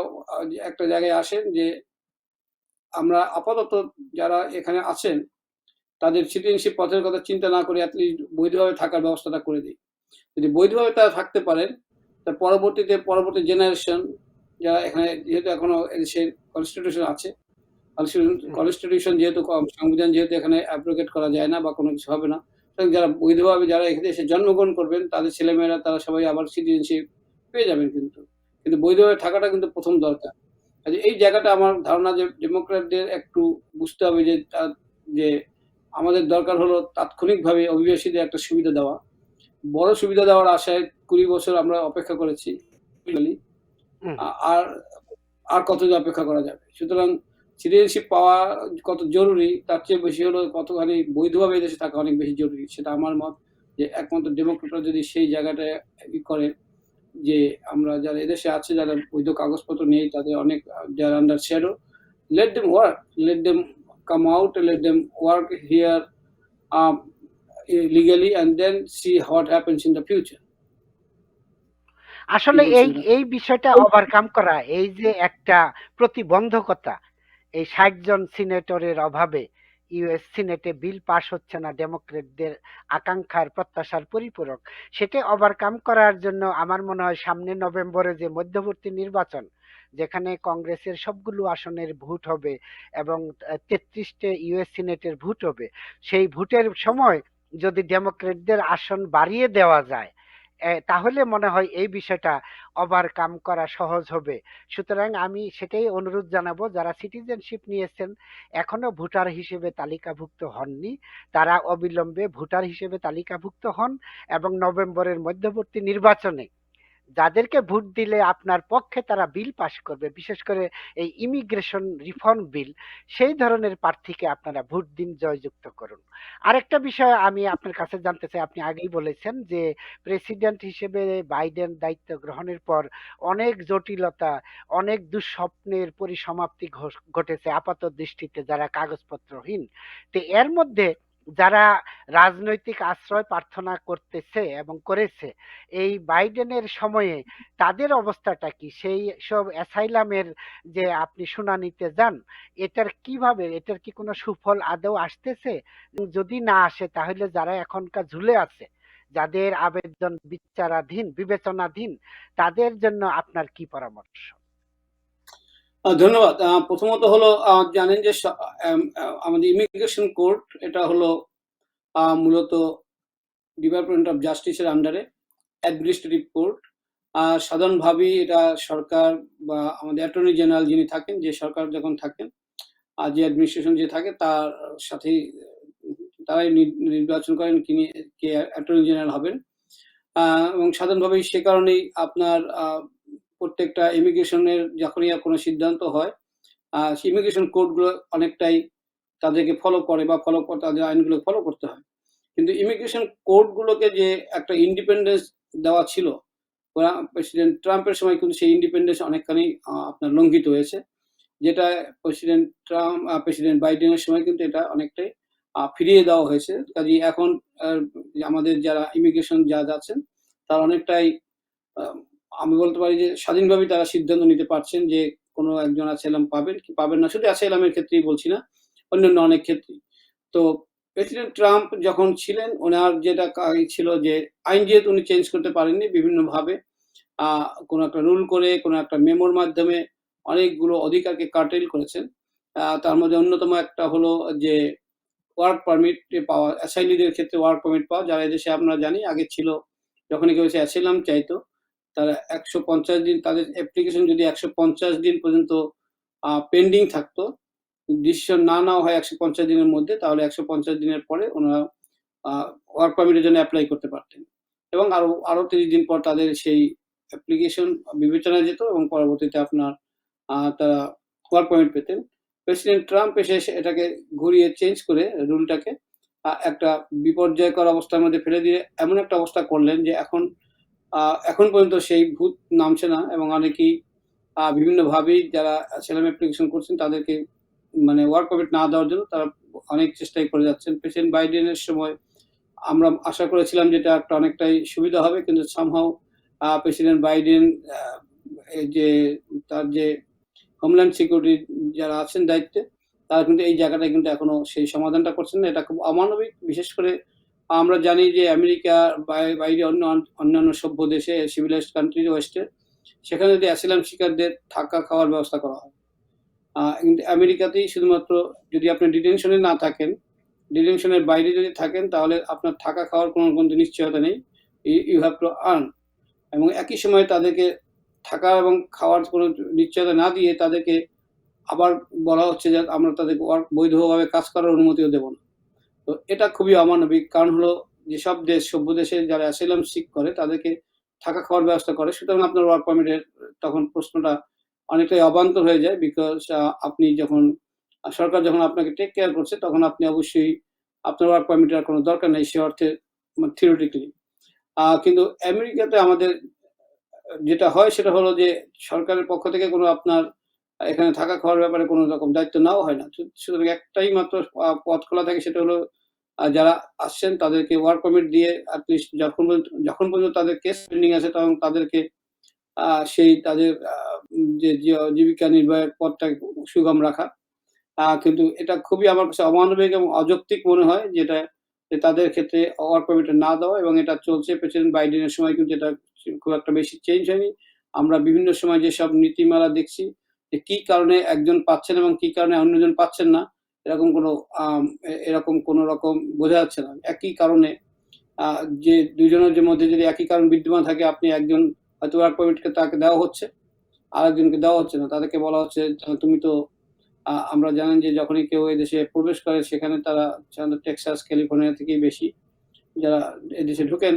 একটা জায়গায় আসেন যে আমরা আপাতত যারা এখানে আছেন তাদের সিটিজেনশিপ পথের কথা চিন্তা না করে অ্যাটলিস্ট বৈধভাবে থাকার ব্যবস্থাটা করে দিই। যদি বৈধভাবে তারা থাকতে পারেন তা পরবর্তী জেনারেশন যারা এখানে যেহেতু এখনো এদেশের কনস্টিটিউশন আছে, কনস্টিটিউশন যেহেতু সংবিধান যেহেতু এখানে অ্যাব্রোগেট করা যায় না বা কোনো কিছু হবে না, যারা বৈধভাবে যারা এখানে এসে জন্মগ্রহণ করবেন তাদের ছেলেমেয়েরা তারা সবাই আবার সিটিজেনশিপ পেয়ে যাবেন। কিন্তু বৈধভাবে থাকাটা কিন্তু প্রথম দরকার। এই জায়গাটা আমার ধারণা যে ডেমোক্র্যাটদের একটু বুঝতে হবে যে আমাদের দরকার হলো তাৎক্ষণিকভাবে অভিবাসীদের একটা সুবিধা দেওয়া। বড় সুবিধা দেওয়ার আশায় ২০ বছর আমরা অপেক্ষা করেছি। আর আর কতদিন অপেক্ষা করা যাবে? সুতরাং সিটিজেনশিপ পাওয়া কত জরুরি তার চেয়ে বেশি হলো কতখানি বৈধভাবে এদেশে থাকা অনেক বেশি জরুরি। সেটা আমার মত যে একমাত্র ডেমোক্রেটরা যদি সেই জায়গাটায় করে যে আমরা যারা এদেশে আছে যারা বৈধ কাগজপত্র নেই তাদের অনেক they are under shadow, let them work, let them come out, let them work here um, legally and then see what happens in the future. আসলে এই বিষয়টা ওভারকাম করা, এই যে একটা প্রতিবন্ধকতা, এই ৬০ জন সিনেটরের অভাবে ইউএস সিনেটে বিল পাস হচ্ছে না ডেমোক্রেটদের আকাঙ্ক্ষার প্রত্যাশার পরিপূরক, সেটা ওভারকাম করার জন্য আমার মনে হয় সামনে নভেম্বরে যে মধ্যবর্তী নির্বাচন, যেখানে কংগ্রেসের সবগুলো আসনের ভোট হবে এবং ৩৩টে ইউএস সিনেটের ভোট হবে, সেই ভোটের সময় যদি ডেমোক্রেটদের আসন বাড়িয়ে দেওয়া যায় তাহলে মনে হয় এই বিষয়টা ওভারকাম করা সহজ হবে। সুতরাং আমি সেটাই অনুরোধ জানাবো যারা সিটিজেনশিপ নিয়েছেন এখনো ভোটার হিসেবে তালিকাভুক্ত হননি, তারা অবিলম্বে ভোটার হিসেবে তালিকাভুক্ত হন এবং নভেম্বরের মধ্যবর্তী নির্বাচনে যাদেরকে ভোট দিলে আপনার পক্ষে তারা বিল পাস করবে, বিশেষ করে এই ইমিগ্রেশন রিফর্ম বিল, সেই ধরনের প্রার্থীকে আপনারা ভোট দিন, জয়যুক্ত করুন। আরেকটা বিষয় আমি আপনার কাছে জানতে চাই, আপনি আগেই বলেছেন যে প্রেসিডেন্ট হিসেবে বাইডেন দায়িত্ব গ্রহণের পর অনেক জটিলতা, অনেক দুঃস্বপ্নের পরিসমাপ্তি ঘটেছে আপাত দৃষ্টিতে যারা কাগজপত্রহীন। তো এর মধ্যে যারা রাজনৈতিক আশ্রয় প্রার্থনা করতেছে এবং করেছে, এই বাইডেনের সময়ে তাদের অবস্থাটা কি? সেই সব অ্যাসাইলামের যে আপনি শুনানিতে যান, এটার কি কোনো সুফল আদৌ আসতেছে? যদি না আসে তাহলে যারা এখনকার ঝুলে আছে, যাদের আবেদন বিবেচনাধীন, তাদের জন্য আপনার কি পরামর্শ? ধন্যবাদ। প্রথমত হলো জানেন যে আমাদের ইমিগ্রেশন কোর্ট এটা হলো মূলত ডিপার্টমেন্ট অফ জাস্টিসের আন্ডারে অ্যাডমিনিস্ট্রেটিভ কোর্ট। সাধারণভাবেই এটা সরকার বা আমাদের অ্যাটর্নি জেনারেল যিনি থাকেন, যে সরকার যখন থাকেন, যে অ্যাডমিনিস্ট্রেশন যে থাকে তার সাথেই তারাই নির্বাচন করেন কে অ্যাটর্নি জেনারেল হবেন। এবং সাধারণভাবেই সে কারণেই আপনার প্রত্যেকটা ইমিগ্রেশনের যখনই কোনো সিদ্ধান্ত হয়, ইমিগ্রেশন কোর্টগুলো অনেকটাই তাদেরকে ফলো করে বা তাদের আইনগুলো ফলো করতে হয়। কিন্তু ইমিগ্রেশন কোর্টগুলোকে যে একটা ইন্ডিপেন্ডেন্স দেওয়া ছিল, প্রেসিডেন্ট ট্রাম্পের সময় কিন্তু সেই ইন্ডিপেন্ডেন্স অনেকখানি আপনার লঙ্ঘিত হয়েছে। যেটা প্রেসিডেন্ট বাইডেনের সময় কিন্তু এটা অনেকটাই ফিরিয়ে দেওয়া হয়েছে। কাজেই এখন আমাদের যারা ইমিগ্রেশন জাজ আছেন, তারা অনেকটাই আমি বলতে পারি যে স্বাধীনভাবেই তারা সিদ্ধান্ত নিতে পারছেন যে কোনো একজন অ্যাসাইলাম পাবেন কি পাবেন না। শুধু অ্যাসাইলামের ক্ষেত্রেই বলছি না, অন্যান্য অনেক ক্ষেত্রেই। তো প্রেসিডেন্ট ট্রাম্প যখন ছিলেন, ওনার যেটা ছিল যে আইন যেহেতু উনি চেঞ্জ করতে পারেননি, বিভিন্নভাবে কোনো একটা রুল করে, কোনো একটা মেমোর মাধ্যমে অনেকগুলো অধিকারকে কার্টেল করেছেন। তার মধ্যে অন্যতম একটা হলো যে ওয়ার্ক পারমিট পাওয়া, অ্যাসাইলিদের ক্ষেত্রে ওয়ার্ক পারমিট পাওয়া, যারা এদেশে আমরা জানি আগে ছিল যখনই কেউ এসে অ্যাসাইলাম চাইতো, তারা ১৫০ দিন তাদের অ্যাপ্লিকেশন যদি ১৫০ দিন পর্যন্ত পেন্ডিং থাকতো, ডিসিশন না নেওয়া হয় ১৫০ দিনের মধ্যে, তাহলে ১৫০ দিনের পরে ওনারা ওয়ার্ক পারমিটের জন্য এপ্লাই করতে পারতেন। এবং আরো ৩০ দিন পর তাদের সেই অ্যাপ্লিকেশন বিবেচনায় যেত এবং পরবর্তীতে আপনার তারা ওয়ার্ক পারমিট পেতেন। প্রেসিডেন্ট ট্রাম্প এসে এটাকে ঘুরিয়ে চেঞ্জ করে রুলটাকে একটা বিপর্যয়কর অবস্থার মধ্যে ফেলে দিয়ে এমন একটা অবস্থা করলেন যে এখন পর্যন্ত সেই ভূত নামছে না, এবং অনেকেই বিভিন্নভাবেই যারা অ্যাসাইলাম অ্যাপ্লিকেশন করছেন তাদেরকে মানে ওয়ার্ক পারমিট না দেওয়ার জন্য তারা অনেক চেষ্টাই করে যাচ্ছেন। প্রেসিডেন্ট বাইডেনের সময় আমরা আশা করেছিলাম যে এটা একটা অনেকটাই সুবিধা হবে, কিন্তু সামহাউ প্রেসিডেন্ট বাইডেন এই যে তার যে হোমল্যান্ড সিকিউরিটি যারা আছেন দায়িত্বে, তারা কিন্তু এই জায়গাটায় কিন্তু এখনো সেই সমাধানটা করছেন না। এটা খুব অমানবিক। বিশেষ করে আমরা জানি যে আমেরিকা বাইরে অন্যান্য সভ্য দেশে, সিভিলাইজড কান্ট্রি ওয়েস্টে, সেখানে যদি অ্যাসাইলাম শিকারদের থাকা খাওয়ার ব্যবস্থা করা হয়। কিন্তু আমেরিকাতেই শুধুমাত্র যদি আপনি ডিটেনশনে না থাকেন, ডিটেনশনের বাইরে যদি থাকেন, তাহলে আপনার থাকা খাওয়ার কোনো নিশ্চয়তা নেই। You have to earn. এবং একই সময়ে তাদেরকে থাকা এবং খাওয়ার কোনো নিশ্চয়তা না দিয়ে তাদেরকে আবার বলা হচ্ছে যে আমরা তাদেরকে বৈধভাবে কাজ করার অনুমতিও দেব না। তো এটা খুবই অমানবিক। কারণ হলো যেসব সভ্য দেশে যারা অ্যাসাইলাম সিক করে তাদেরকে থাকা খাওয়ার ব্যবস্থা করে। সুতরাং আপনার ওয়ার্ক পারমিটের তখন প্রশ্নটা অনেকটাই অবান্তর হয়ে যায়। বিকজ আপনি যখন সরকার যখন আপনাকে টেক কেয়ার করছে, তখন আপনি অবশ্যই আপনার ওয়ার্ক পারমিটের আর কোনো দরকার নেই সে অর্থে, থিওরিটিক্যালি। কিন্তু আমেরিকাতে আমাদের যেটা হয় সেটা হলো যে সরকারের পক্ষ থেকে কোনো আপনার এখানে থাকা খাওয়ার ব্যাপারে কোনো রকম দায়িত্ব নেওয়া হয় না। সুতরাং একটাই মাত্র পথ খোলা থাকে, সেটা হলো যারা আসছেন তাদেরকে ওয়ার্ক পারমিট দিয়ে এটলিস্ট যখন পর্যন্ত তাদের কেস পেন্ডিং আছে, তখন তাদেরকে সেই তাদের যে জীবিকা নির্বাহের পথটাকে সুগম রাখা। কিন্তু এটা খুবই আমার কাছে অমানবিক এবং অযৌক্তিক মনে হয় যে তাদের ক্ষেত্রে ওয়ার্ক পারমিট না দেওয়া, এবং এটা চলছে। প্রেসিডেন্ট বাইডেনের সময় কিন্তু এটা খুব একটা বেশি চেঞ্জ হয়নি। আমরা বিভিন্ন সময় যেসব নীতিমালা দেখছি যে কি কারণে একজন পাচ্ছেন এবং কি কারণে অন্যজন পাচ্ছেন না, এরকম কোনো রকম বোঝা যাচ্ছে না। একই কারণে যে দুজনের মধ্যে যদি একই কারণ বিদ্যমান থাকে, আপনি একজন হয়তো ওয়ার্ক পারমিটকে তাকে দেওয়া হচ্ছে, আরেকজনকে দেওয়া হচ্ছে না। তাদেরকে বলা হচ্ছে তুমি তো আমরা জানেন যে যখনই কেউ এদেশে প্রবেশ করে, সেখানে তারা সাধারণত টেক্সাস, ক্যালিফোর্নিয়া থেকেই বেশি যারা এদেশে ঢুকেন।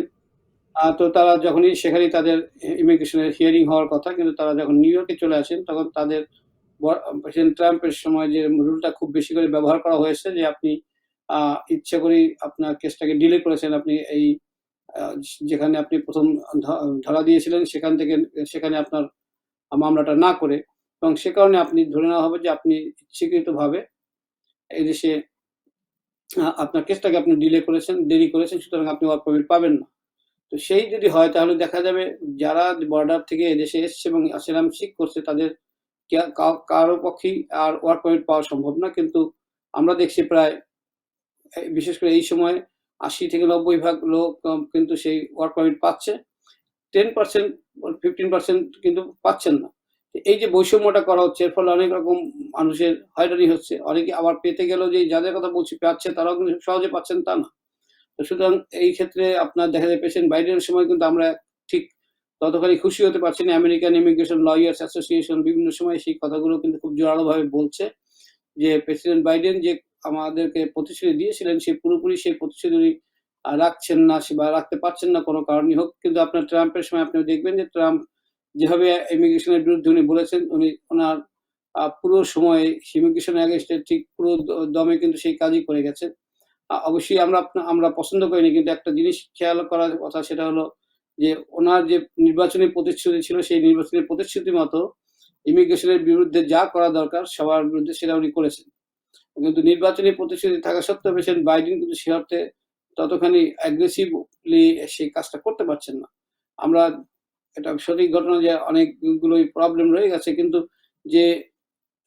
তো তারা যখনই সেখানেই তাদের ইমিগ্রেশনের হিয়ারিং হওয়ার কথা, কিন্তু তারা যখন নিউ ইয়র্কে চলে আসেন, তখন তাদের প্রেসিডেন্ট ট্রাম্পের সময় যে রুলটা খুব বেশি করে ব্যবহার করা হয়েছে যে আপনি ইচ্ছা করেই আপনার কেসটাকে ডিলে করেছেন। আপনি এই যেখানে আপনি প্রথম ধরা দিয়েছিলেন সেখানে আপনার মামলাটা না করে, এবং সে কারণে আপনি ধরে নেওয়া হবে যে আপনি ইচ্ছাকৃতভাবে এদেশে আপনার কেসটাকে আপনি দেরি করেছেন, সুতরাং আপনি ওয়ার্ক পারমিট পাবেন না। তো সেই যদি হয় তাহলে দেখা যাবে যারা বর্ডার থেকে এদেশে এসছে এবং অ্যাসাইলাম সিক করছে তাদের কারো পক্ষেই আর ওয়ার্ক পারমিট পাওয়া সম্ভব না। কিন্তু আমরা দেখছি প্রায় বিশেষ করে এই সময় ৮০-৯০ ভাগ লোক কিন্তু সেই ওয়ার্ক পারমিট পাচ্ছে। 10% 15% কিন্তু পাচ্ছেন না। এই যে বৈষম্যটা করা হচ্ছে এর ফলে অনেক রকম মানুষের হয়রানি হচ্ছে। অনেকে আবার পেতে গেলেও যে যাদের কথা বলছি পাচ্ছে তারাও কিন্তু সহজে পাচ্ছেন তা না। তো সুতরাং এই ক্ষেত্রে আপনার দেখা যায় প্রেসিডেন্ট বাইডেনের সময় কিন্তু আমরা ঠিক ততখানি খুশি হতে পারছি না। আমেরিকান ইমিগ্রেশন লয়ার্স অ্যাসোসিয়েশন বিভিন্ন সময় সেই কথাগুলো কিন্তু খুব জোরালোভাবে বলছে যে প্রেসিডেন্ট বাইডেন যে আমাদেরকে প্রতিশ্রুতি দিয়েছিলেন সেই পুরোপুরি সেই প্রতিশ্রুতি উনি রাখছেন না বা রাখতে পারছেন না কোনো কারণেই হোক। কিন্তু আপনার ট্রাম্পের সময় আপনি দেখবেন যে ট্রাম্প যেভাবে ইমিগ্রেশনের বিরুদ্ধে উনি বলেছেন ওনার পুরো সময়ে ইমিগ্রেশন এগেইনস্ট ঠিক পুরো দমে কিন্তু সেই কাজই করে গেছেন। অবশ্যই আমরা পছন্দ করিনি কিন্তু একটা জিনিস খেয়াল করার কথা সেটা হলো যে ওনার যে নির্বাচনী প্রতিশ্রুতি ছিল সেই নির্বাচনী প্রতিশ্রুতি মতো ইমিগ্রেশনের বিরুদ্ধে যা করা দরকার সবার বিরুদ্ধে সেটা উনি করেছেন। কিন্তু নির্বাচনী প্রতিশ্রুতি থাকা সত্ত্বেও প্রেসিডেন্ট বাইডেন কিন্তু সে অর্থে ততখানি অ্যাগ্রেসিভলি সেই কাজটা করতে পারছেন না। আমরা এটা সঠিক ঘটনা যে অনেকগুলোই প্রবলেম রয়ে গেছে কিন্তু যে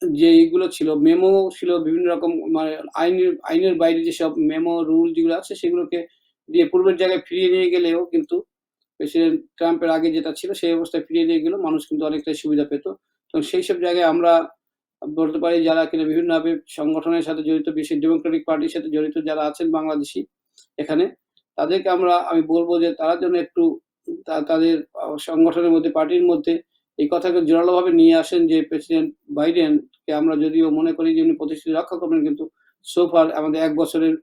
যে এইগুলো ছিল মেমো ছিল বিভিন্ন রকম মানে আইনের বাইরে যেসব মেমো রুল যেগুলো আছে সেগুলোকে দিয়ে পূর্বের জায়গায় ফিরিয়ে নিয়ে গেলেও কিন্তু প্রেসিডেন্ট ট্রাম্পের আগে যেটা ছিল সেই অবস্থায় ফিরিয়ে নিয়ে গেলেও মানুষ কিন্তু অনেকটাই সুবিধা পেত। তো সেই সব জায়গায় আমরা বলতে পারি যারা কিনা বিভিন্নভাবে সংগঠনের সাথে জড়িত, বিশেষ ডেমোক্রেটিক পার্টির সাথে জড়িত যারা আছেন বাংলাদেশী এখানে, তাদেরকে আমি বলব যে তারা যেন একটু তাদের সংগঠনের মধ্যে, পার্টির মধ্যে এই কথাকে জোরালোভাবে নিয়ে আসেন যে প্রেসিডেন্ট বাইডেনকে আমরা যদিও মনে করি যে উনি প্রতিশ্রুতি রক্ষা করবেন কিন্তু সো ফার আমাদের ১ বছরের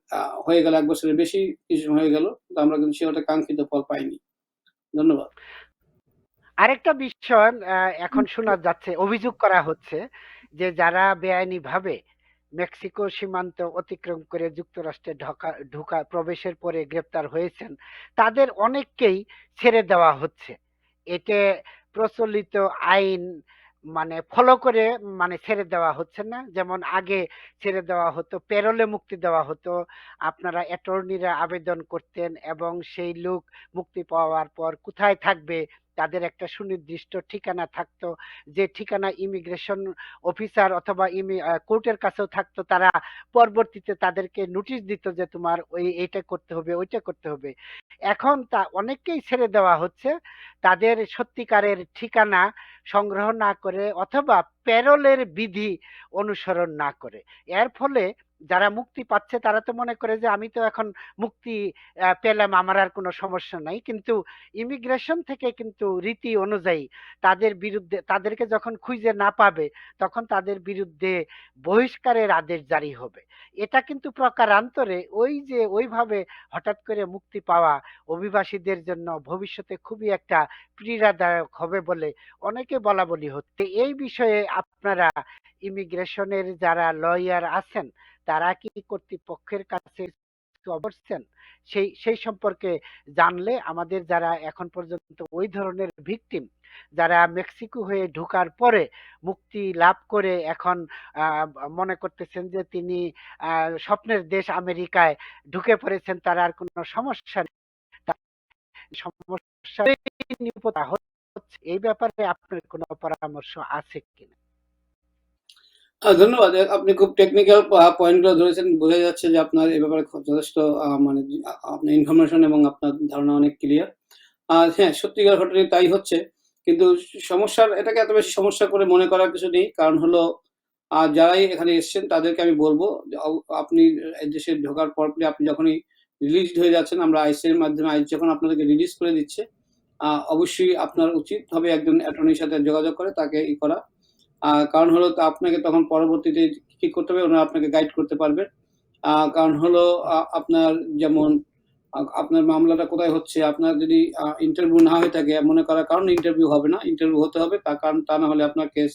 হয়ে গেল, ১ বছরের বেশি কিছু হয়ে গেল। কিন্তু আমরা কিন্তু সেটা কাঙ্ক্ষিত ফল পাইনি। ধন্যবাদ। আরেকটা বিষয় এখন শোনা যাচ্ছে, অভিযোগ করা হচ্ছে যে যারা বেআইনিভাবে মেক্সিকো সীমান্ত অতিক্রম করে যুক্তরাষ্ট্রে ঢোকা প্রবেশের পরে গ্রেপ্তার হয়েছেন তাদের অনেককেই ছেড়ে দেওয়া হচ্ছে। এতে প্রচলিত আইন মানে ফলো করে মানে ছেড়ে দেওয়া হচ্ছে না। যেমন আগে ছেড়ে দেওয়া হতো, প্যারোলে মুক্তি দেওয়া হতো। আপনারা অ্যাটর্নিরা আবেদন করতেন এবং সেই লোক মুক্তি পাওয়ার পর কোথায় থাকবে তাদের একটা সুনির্দিষ্ট ঠিকানা থাকতো, যে ঠিকানা ইমিগ্রেশন অফিসার অথবা কোর্টের কাছেও থাকতো। তারা পরবর্তীতে তাদেরকে নোটিশ দিত যে তোমার ওই এইটা করতে হবে ওইটা করতে হবে। এখন তা অনেককেই ছেড়ে দেওয়া হচ্ছে তাদের সত্যিকারের ঠিকানা সংগ্রহ না করে অথবা প্যারোলের বিধি অনুসরণ না করে। এর ফলে যারা মুক্তি পাচ্ছে তারা তো মনে করে যে আমি তো এখন মুক্তি পেলাম, আমার আর কোনো সমস্যা নাই। কিন্তু ইমিগ্রেশন থেকে কিন্তু রীতি অনুযায়ী তাদের বিরুদ্ধে, তাদেরকে যখন খুঁজে না পাবে তখন তাদের বিরুদ্ধে বহিষ্কারের আদেশ জারি হবে। এটা কিন্তু প্রকারান্তরে ওই যে ওইভাবে হঠাৎ করে মুক্তি পাওয়া অভিবাসীদের জন্য ভবিষ্যতে খুবই একটা পীড়াদায়ক হবে বলে অনেকে বলা বলি হচ্ছে। এই বিষয়ে আপনারা ইমিগ্রেশনের যারা লয়ার আছেন তারা কি কর্তৃপক্ষের কাছে করছেন? সেই সম্পর্কে জানলে আমাদের যারা এখন পর্যন্ত ওই ধরনের ভিকটিম, যারা মেক্সিকো হয়ে ঢোকার পরে মুক্তি লাভ করে এখন মনে করতেছেন যে তিনি স্বপ্নের দেশ আমেরিকায় ঢুকে পড়েছেন, তার আর কোনো সমস্যা নেই, তার সমস্যা নিপা হচ্ছে, এই ব্যাপারে আপনার কোনো পরামর্শ আছে কিনা? ধন্যবাদ। আপনি খুব টেকনিক্যাল পয়েন্টগুলো ধরেছেন। বোঝা যাচ্ছে যে আপনার এ ব্যাপারে যথেষ্ট মানে আপনার ইনফরমেশন এবং আপনার ধারণা অনেক ক্লিয়ার। হ্যাঁ, সত্যিকার ঘটনায় তাই হচ্ছে। কিন্তু এটাকে এত বেশি সমস্যা করে মনে করার কিছু নেই। কারণ হলো যারাই এখানে এসছেন তাদেরকে আমি বলব যে আপনি এই দেশে ঢোকার পরপরই আপনি যখনই রিলিজড হয়ে যাচ্ছেন, আমরা আইসি এর মাধ্যমে যখন আপনাদেরকে রিলিজ করে দিচ্ছে, অবশ্যই আপনার উচিত হবে একজন অ্যাটর্নির সাথে যোগাযোগ করে তাকে করা। কারণ হলো আপনাকে তখন পরবর্তীতে কি করতে হবে ওনারা আপনাকে গাইড করতে পারবে। কারণ হলো আপনার যেমন আপনার মামলাটা কোথায় হচ্ছে, আপনার যদি ইন্টারভিউ না হয়ে থাকে, মনে করার কারণে ইন্টারভিউ হবে না, ইন্টারভিউ হতে হবে। তার কারণ তা না হলে আপনার কেস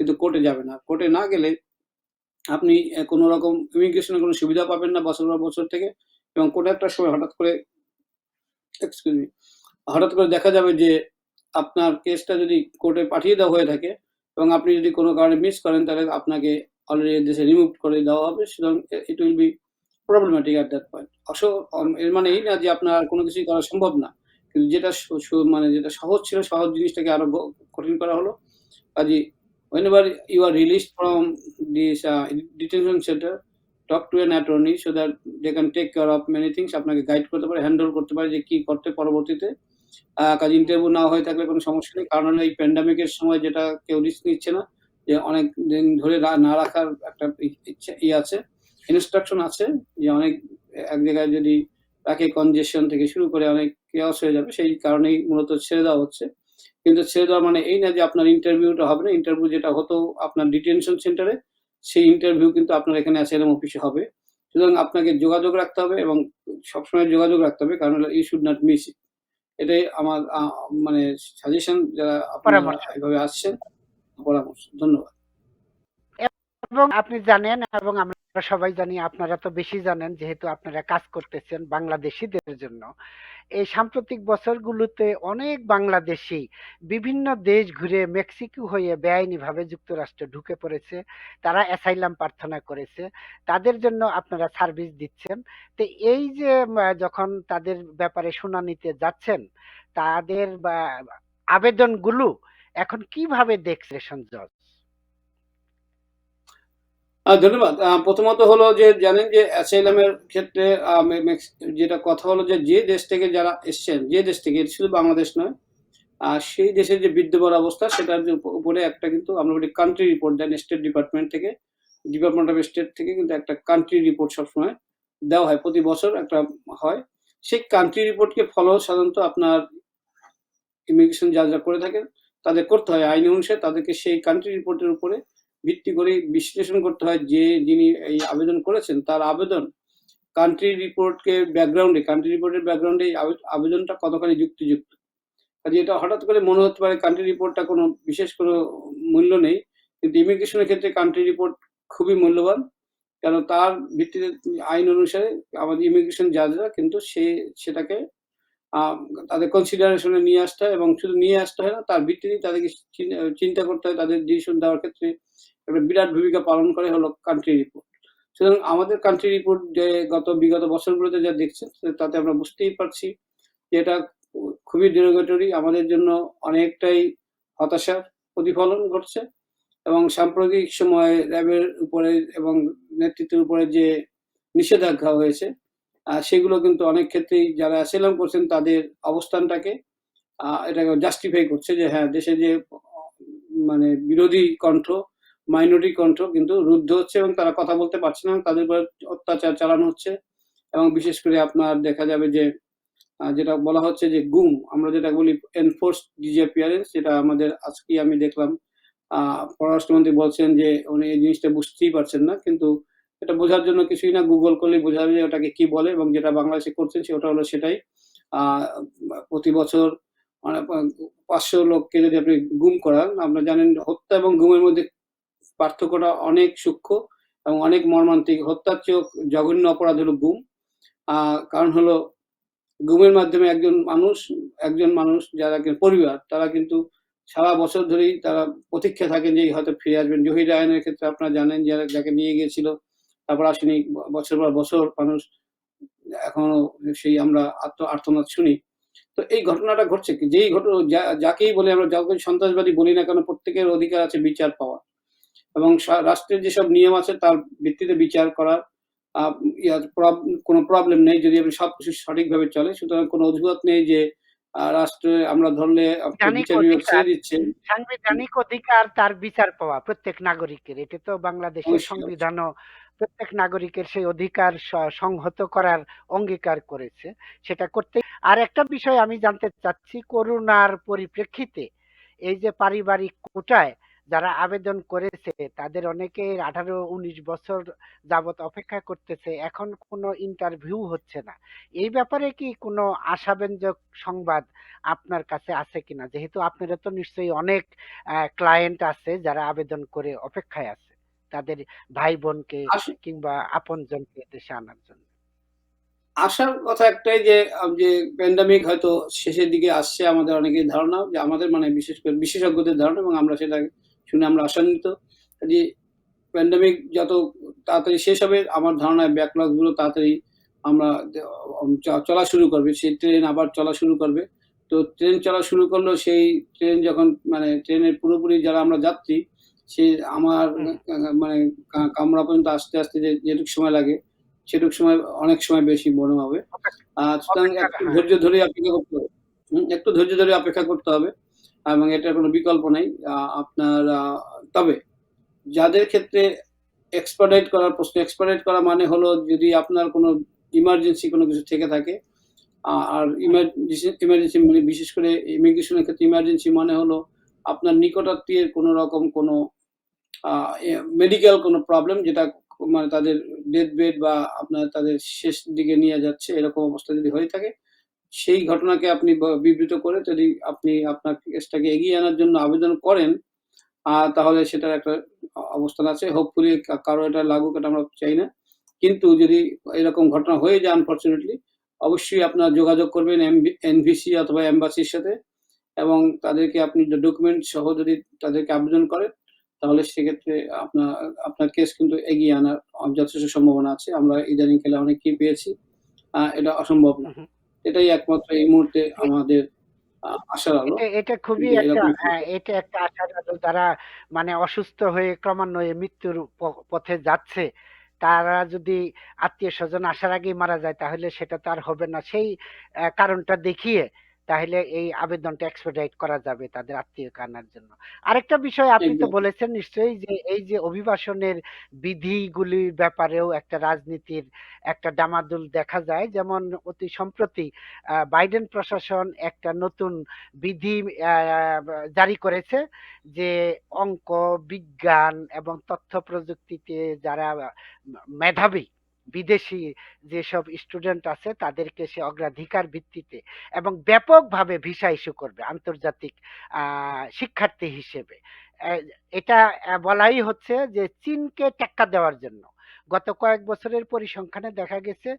কিন্তু কোর্টে যাবে না। কোর্টে না গেলে আপনি কোনো রকম ইমিগ্রেশনের কোনো সুবিধা পাবেন না বছর পর বছর থেকে, এবং কোনো একটা সময় হঠাৎ করে দেখা যাবে যে আপনার কেসটা যদি কোর্টে পাঠিয়ে দেওয়া হয়ে থাকে এবং আপনি যদি কোনো কারণে মিস করেন তাহলে আপনাকে অলরেডি দেশে রিমুভ করে দেওয়া হবে। সুতরাং it will be problematic at that point. এর মানে এই না যে আপনার আর কোনো কিছুই করা সম্ভব না। কিন্তু যেটা মানে যেটা সহজ ছিল, সহজ জিনিসটাকে আরো কঠিন করা হলো। কাজেই whenever you are released from this detention center, talk to an attorney so that they can take care of many things. আপনাকে গাইড করতে পারে, হ্যান্ডেল করতে পারে যে কি করতে পরবর্তীতে। কাজে ইন্টারভিউ না হয়ে থাকলে কোনো সমস্যা নেই। কারণ হলো এই প্যান্ডেমিক এর সময় যেটা কেউ রিস্ক নিচ্ছে না। যে অনেক দিন ধরে না রাখার একটা ইচ্ছা আছে, ইনস্ট্রাকশন আছে যে অনেক এক জায়গায় যদি তাকে কনজেশন থেকে শুরু করে অনেক chaos হয়ে যাবে। সেই কারণেই মূলত ছেড়ে দেওয়া হচ্ছে। কিন্তু ছেড়ে দেওয়া মানে এই না যে আপনার ইন্টারভিউটা হবে না। ইন্টারভিউ যেটা হতো আপনার ডিটেনশন সেন্টারে, সেই ইন্টারভিউ কিন্তু আপনার এখানে অ্যাসাইলাম অফিসে হবে। সুতরাং আপনাকে যোগাযোগ রাখতে হবে এবং সবসময় যোগাযোগ রাখতে হবে। কারণ হলো you should not miss it. এটাই আমার মানে সাজেশন যারা আপনারা পরামর্শ। এভাবে আসছেন, পরামর্শ। ধন্যবাদ। এবং আপনি জানেন এবং আমরা সবাই জানি, আপনারা তো বেশি জানেন যেহেতু আপনারা কাজ করতেছেন বাংলাদেশীদের জন্য। এই সাম্প্রতিক বছরগুলোতে অনেক বাংলাদেশী বিভিন্ন দেশ ঘুরে মেক্সিকো হয়ে বেআইনিভাবে যুক্তরাষ্ট্রে ঢুকে পড়েছে। তারা অ্যাসাইলাম প্রার্থনা করেছে। তাদের জন্য আপনারা সার্ভিস দিচ্ছেন। তো এই যে যখন তাদের ব্যাপারে শুনানিতে যাচ্ছেন, তাদের আবেদনগুলো এখন কিভাবে দেখছেন জজ? ধন্যবাদ। প্রথমত হলো যে জানেন যে অ্যাসাইলামের ক্ষেত্রে যেটা কথা হলো যে দেশ থেকে যারা এসছেন, যে দেশ থেকে, শুধু বাংলাদেশ নয়, সেই দেশের যে বিদ্যমান অবস্থা সেটার যে উপরে একটা কিন্তু আমরা বলি কান্ট্রি রিপোর্ট দেন স্টেট ডিপার্টমেন্ট থেকে। ডিপার্টমেন্ট অফ স্টেট থেকে কিন্তু একটা কান্ট্রি রিপোর্ট সবসময় দেওয়া হয়। প্রতি বছর একটা হয়। সেই কান্ট্রি রিপোর্টকে ফলো সাধারণত আপনার ইমিগ্রেশন যারা করে থাকেন তাদের করতে হয়। আইন অনুসারে তাদেরকে সেই কান্ট্রি রিপোর্টের উপরে ভিত্তি করে বিশ্লেষণ করতে হয় যে যিনি এই আবেদন করেছেন তার আবেদন কান্ট্রি রিপোর্টের ব্যাকগ্রাউন্ডে এই আবেদনটা কতখানি যুক্তিযুক্ত। কাজে এটা হঠাৎ করে মনে হতে পারে কান্ট্রি রিপোর্টটা কোনো বিশেষ কোনো মূল্য নেই। কিন্তু ইমিগ্রেশনের ক্ষেত্রে কান্ট্রি রিপোর্ট খুবই মূল্যবান। কারণ তার ভিত্তিতে আইন অনুসারে আমাদের ইমিগ্রেশন জাজরা কিন্তু সেটাকে আ তাদের কনসিডারেশন এ নিয়ে আসতে হয় এবং শুধু নিয়ে আসতে হয় না, তার ভিত্তিতেই তাদেরকে চিন্তা করতে হয়। তাদের ডিসিশন দেওয়ার ক্ষেত্রে একটা বিরাট ভূমিকা পালন করে হলো কান্ট্রি রিপোর্ট। সুতরাং আমাদের কান্ট্রি রিপোর্ট যে বিগত বছরগুলোতে যা দেখছেন তাতে আমরা বুঝতেই পারছি যে এটা খুবই derogatory, আমাদের জন্য অনেকটাই হতাশার প্রতিফলন ঘটছে এবং সাম্প্রতিক সময়ে র‍্যাবের উপরে এবং নেতৃত্বের উপরে যে নিষেধাজ্ঞা হয়েছে সেগুলো কিন্তু অনেক ক্ষেত্রেই যারা অ্যাসাইলাম করছেন তাদের অবস্থানটাকে এটাকে জাস্টিফাই করছে যে হ্যাঁ, দেশে যে মানে বিরোধী কণ্ঠ, মাইনরিটি কণ্ঠ কিন্তু রুদ্ধ হচ্ছে এবং তারা কথা বলতে পারছে না। তাদের উপর অত্যাচার চালানো হচ্ছে এবং বিশেষ করে আপনার দেখা যাবে যে যেটা বলা হচ্ছে যে গুম, আমরা যেটা বলি এনফোর্সড ডিসঅ্যাপিয়ারেন্স, যেটা আমাদের আজকেই আমি দেখলাম পররাষ্ট্রমন্ত্রী বলছেন যে উনি এই জিনিসটা বুঝতেই পারছেন না। কিন্তু এটা বোঝার জন্য কিছুই না, গুগল করলেই বোঝা যাবে যে ওটাকে কি বলে এবং যেটা বাংলাদেশে করছেন সেটা হলো সেটাই। আ প্রতি বছর মানে ৫০০ লোককে যদি আপনি গুম করান, আপনারা জানেন হত্যা এবং গুমের মধ্যে পার্থক্যটা অনেক সূক্ষ্ম এবং অনেক মর্মান্তিক। হত্যার চেয়েও জঘন্য অপরাধ হলো গুম। কারণ হলো গুমের মাধ্যমে একজন মানুষ যারা পরিবার তারা কিন্তু সারা বছর ধরেই তারা প্রতীক্ষায় থাকেন যে হয়তো ফিরে আসবেন। জহির রায়হানের ক্ষেত্রে আপনারা জানেন যাকে নিয়ে গিয়েছিল, তারপর আসেনি। বছর পর বছর মানুষ এখনো সেই আমরা আর্তনাদ শুনি। তো এই ঘটনাটা ঘটছে কি? যেই যাকেই বলি আমরা, যাকে সন্ত্রাসবাদী বলি না কেন, প্রত্যেকের অধিকার আছে বিচার পাওয়ার এবং রাষ্ট্রের যেসব নিয়ম আছে তার ভিত্তিতে বিচার করার আ ইয়া কোনো প্রবলেম নেই যদি আপনি সবকিছু সঠিকভাবে চলে। সুতরাং কোনো অজুহাত নেই যে রাষ্ট্রে আমরা ধরলে সাংবিধানিক বিচার বিভাগ অধিকার, ছেড়ে দিচ্ছে। সাংবিধানিক অধিকার তার বিচার পাওয়া প্রত্যেক নাগরিকের। এটা তো বাংলাদেশের অবশ্যই, অবশ্যই। সংবিধানও প্রত্যেক নাগরিকের সেই অধিকার সংহত করার অঙ্গীকার করেছে। সেটা করতেই। আর একটা বিষয় আমি জানতে চাচ্ছি, করোনার পরিপ্রেক্ষিতে এই যে পারিবারিক কোটায় যারা আবেদন করেছে তাদের অনেকের ১৮-১৯ বছর যাবৎ অপেক্ষা করতেছে। এখন কোনো ইন্টারভিউ হচ্ছে না। এই ব্যাপারে কি কোনো আশাব্যঞ্জক সংবাদ আপনার কাছে আছে কিনা? যেহেতু আপনারও তো নিশ্চয়ই অনেক ক্লায়েন্ট আছে যারা আবেদন করে অপেক্ষায় আছে। তাদের ভাই-বোনকে আস কিংবা আপনজনকে দেশে আনার জন্য। আশার কথা একটাই যে প্যান্ডেমিক হয়তো শেষের দিকে আসছে, আমাদের অনেকের ধারণা, যে আমাদের মানে বিশেষ করে বিশেষজ্ঞদের ধারণা এবং আমরা সেটা শুনে আমরা আশান্বিত। যে প্যান্ডেমিক যত তাড়াতাড়ি শেষ হবে। আমার ধারণায় ব্যাকলগ গুলো তাড়াতাড়ি আমরা চলা শুরু করবে। সেই ট্রেন আবার চলা শুরু করবে। তো ট্রেন চলা শুরু করলেও সেই ট্রেন যখন মানে ট্রেনের পুরোপুরি যারা আমরা যাত্রী, সে আমার হুম, হুম। মানে কামরা পর্যন্ত আসতে, আসতে যেটুক সময় লাগে, সেটুক সময় অনেক সময় বেশি মনে হবে। অপেক্ষা সুতরাং অপেক্ষা একটু হ্যাঁ, ধৈর্য ধরে অপেক্ষা করতে হবে। একটু ধৈর্য ধরে অপেক্ষা করতে হবে এবং এটার কোনো বিকল্প নাই। আপনার তবে যাদের ক্ষেত্রে এক্সপার্টাইট করা মানে হলো যদি আপনার কোনো ইমার্জেন্সি কোনো কিছু থেকে থাকে, আর হুম, হুম, ইমার্জেন্সি মানে বিশেষ করে ইমিগ্রেশনের ক্ষেত্রে ইমার্জেন্সি মানে হলো আপনার নিকটাত্মীয়ের কোনো রকম কোনো আ এ মেডিকেল কোনো প্রবলেম যেটা মানে তাদের ডেথ বেড বা আপনার তাদের শেষ দিকে নিয়ে যাচ্ছে এরকম অবস্থা যদি হয়ে থাকে, সেই ঘটনাকে আপনি বিবৃত করে যদি আপনি আপনার কেসটাকে এগিয়ে আনার জন্য আবেদন করেন, তাহলে সেটার একটা অবস্থান আছে। হোপফুলি কারো এটা লাগুক এটা আমরা চাই না। কিন্তু যদি এরকম ঘটনা হয়ে যায় আনফরচুনেটলি, অবশ্যই আপনারা যোগাযোগ করবেন এনভিসি অথবা এম্বাসির সাথে এবং তাদেরকে আপনি ডকুমেন্ট সহ যদি তাদেরকে আবেদন করেন, তাহলে সেক্ষেত্রে আপনার আপনার কেস কিন্তু এগিয়ে আনার যথেষ্ট সম্ভাবনা আছে। আমরা ইদানিংকালে অনেককেই পেয়েছি। এটা অসম্ভব না। হুম, হুম। এটাই একমাত্র এই মুহূর্তে এ আমাদের আশার আলো এটা খুবই যে একটা এরকম হ্যাঁ, এটা একটা আশার আলো যারা মানে অসুস্থ হয়ে ক্রমান্বয়ে মৃত্যুর পথে যাচ্ছে, তারা যদি আত্মীয়স্বজন আসার আগেই মারা যায় তাহলে সেটা তো আর হবে না। সেই কারণটা দেখিয়ে তাহলে এই আবেদনটা expedite করা যাবে তাদের আত্মীয়কে আনার জন্য। আরেকটা বিষয় আপনি তো একদম। বলেছেন নিশ্চয়ই যে এই যে অভিবাসনের বিধিগুলির ব্যাপারেও একটা রাজনীতির একটা ডামাডোল দেখা যায়। যেমন অতি সম্প্রতি বাইডেন প্রশাসন একটা নতুন বিধি জারি করেছে যে অঙ্ক, বিজ্ঞান এবং তথ্য প্রযুক্তিতে যারা মেধাবী বিদেশি যেসব স্টুডেন্ট আছে তাদেরকে সে অগ্রাধিকার ভিত্তিতে এবং ব্যাপকভাবে ভিসা ইস্যু করবে আন্তর্জাতিক শিক্ষার্থী হিসেবে। আহ, এটা বলাই হচ্ছে যে চীনকে টেক্কা দেওয়ার জন্য। গত কয়েক বছরের পরিসংখ্যানে দেখা গেছে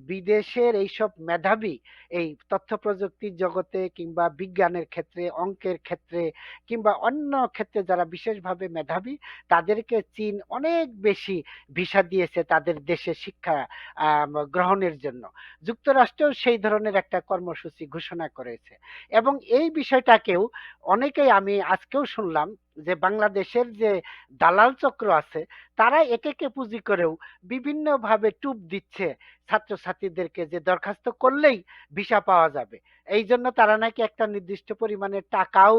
বিদেশের এইসব মেধাবী এই তথ্য প্রযুক্তির জগতে কিংবা বিজ্ঞানের ক্ষেত্রে, অঙ্কের ক্ষেত্রে কিংবা অন্য ক্ষেত্রে যারা বিশেষভাবে মেধাবী তাদেরকে চীন অনেক বেশি ভিসা দিয়েছে তাদের দেশে শিক্ষা গ্রহণের জন্য। যুক্তরাষ্ট্রও সেই ধরনের একটা কর্মসূচি ঘোষণা করেছে এবং এই বিষয়টাকেও অনেকেই আমি আজকেও শুনলাম যে বাংলাদেশের যে দালাল চক্র আছে তারা এটাকে পুঁজি করেও বিভিন্নভাবে টুপ দিচ্ছে ছাত্রছাত্রীদেরকে যে দরখাস্ত করলেই ভিসা পাওয়া যাবে। এই জন্য তারা নাকি একটা নির্দিষ্ট পরিমাণের টাকাও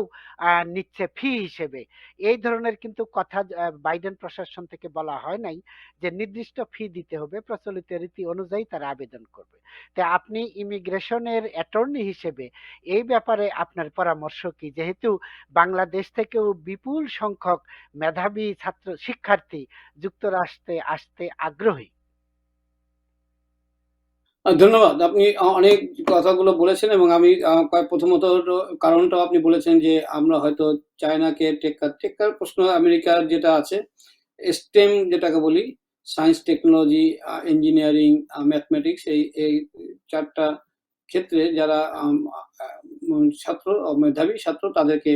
নিচ্ছে ফি হিসেবে। এই ধরনের কিন্তু কথা বাইডেন প্রশাসন থেকে বলা হয় নাই যে নির্দিষ্ট ফি দিতে হবে, প্রচলিত রীতি অনুযায়ী তারা আবেদন করবে। তো আপনি ইমিগ্রেশনের অ্যাটর্নি হিসেবে এই ব্যাপারে আপনার পরামর্শ কি? যেহেতু বাংলাদেশ থেকেও বিপুল সংখ্যক মেধাবী ছাত্র শিক্ষার্থী যুক্তরাষ্ট্রে আসতে আগ্রহী। ধন্যবাদ। আপনি অনেক কথাগুলো বলেছেন এবং আমি প্রথমত হলো কারণটাও আপনি বলেছেন যে আমরা হয়তো চায়নাকে টেক্কার প্রশ্ন আমেরিকার যেটা আছে STEM যেটাকে বলি সায়েন্স, টেকনোলজি, ইঞ্জিনিয়ারিং, ম্যাথমেটিক্স এই ৪ টা ক্ষেত্রে যারা ছাত্র মেধাবী ছাত্র তাদেরকে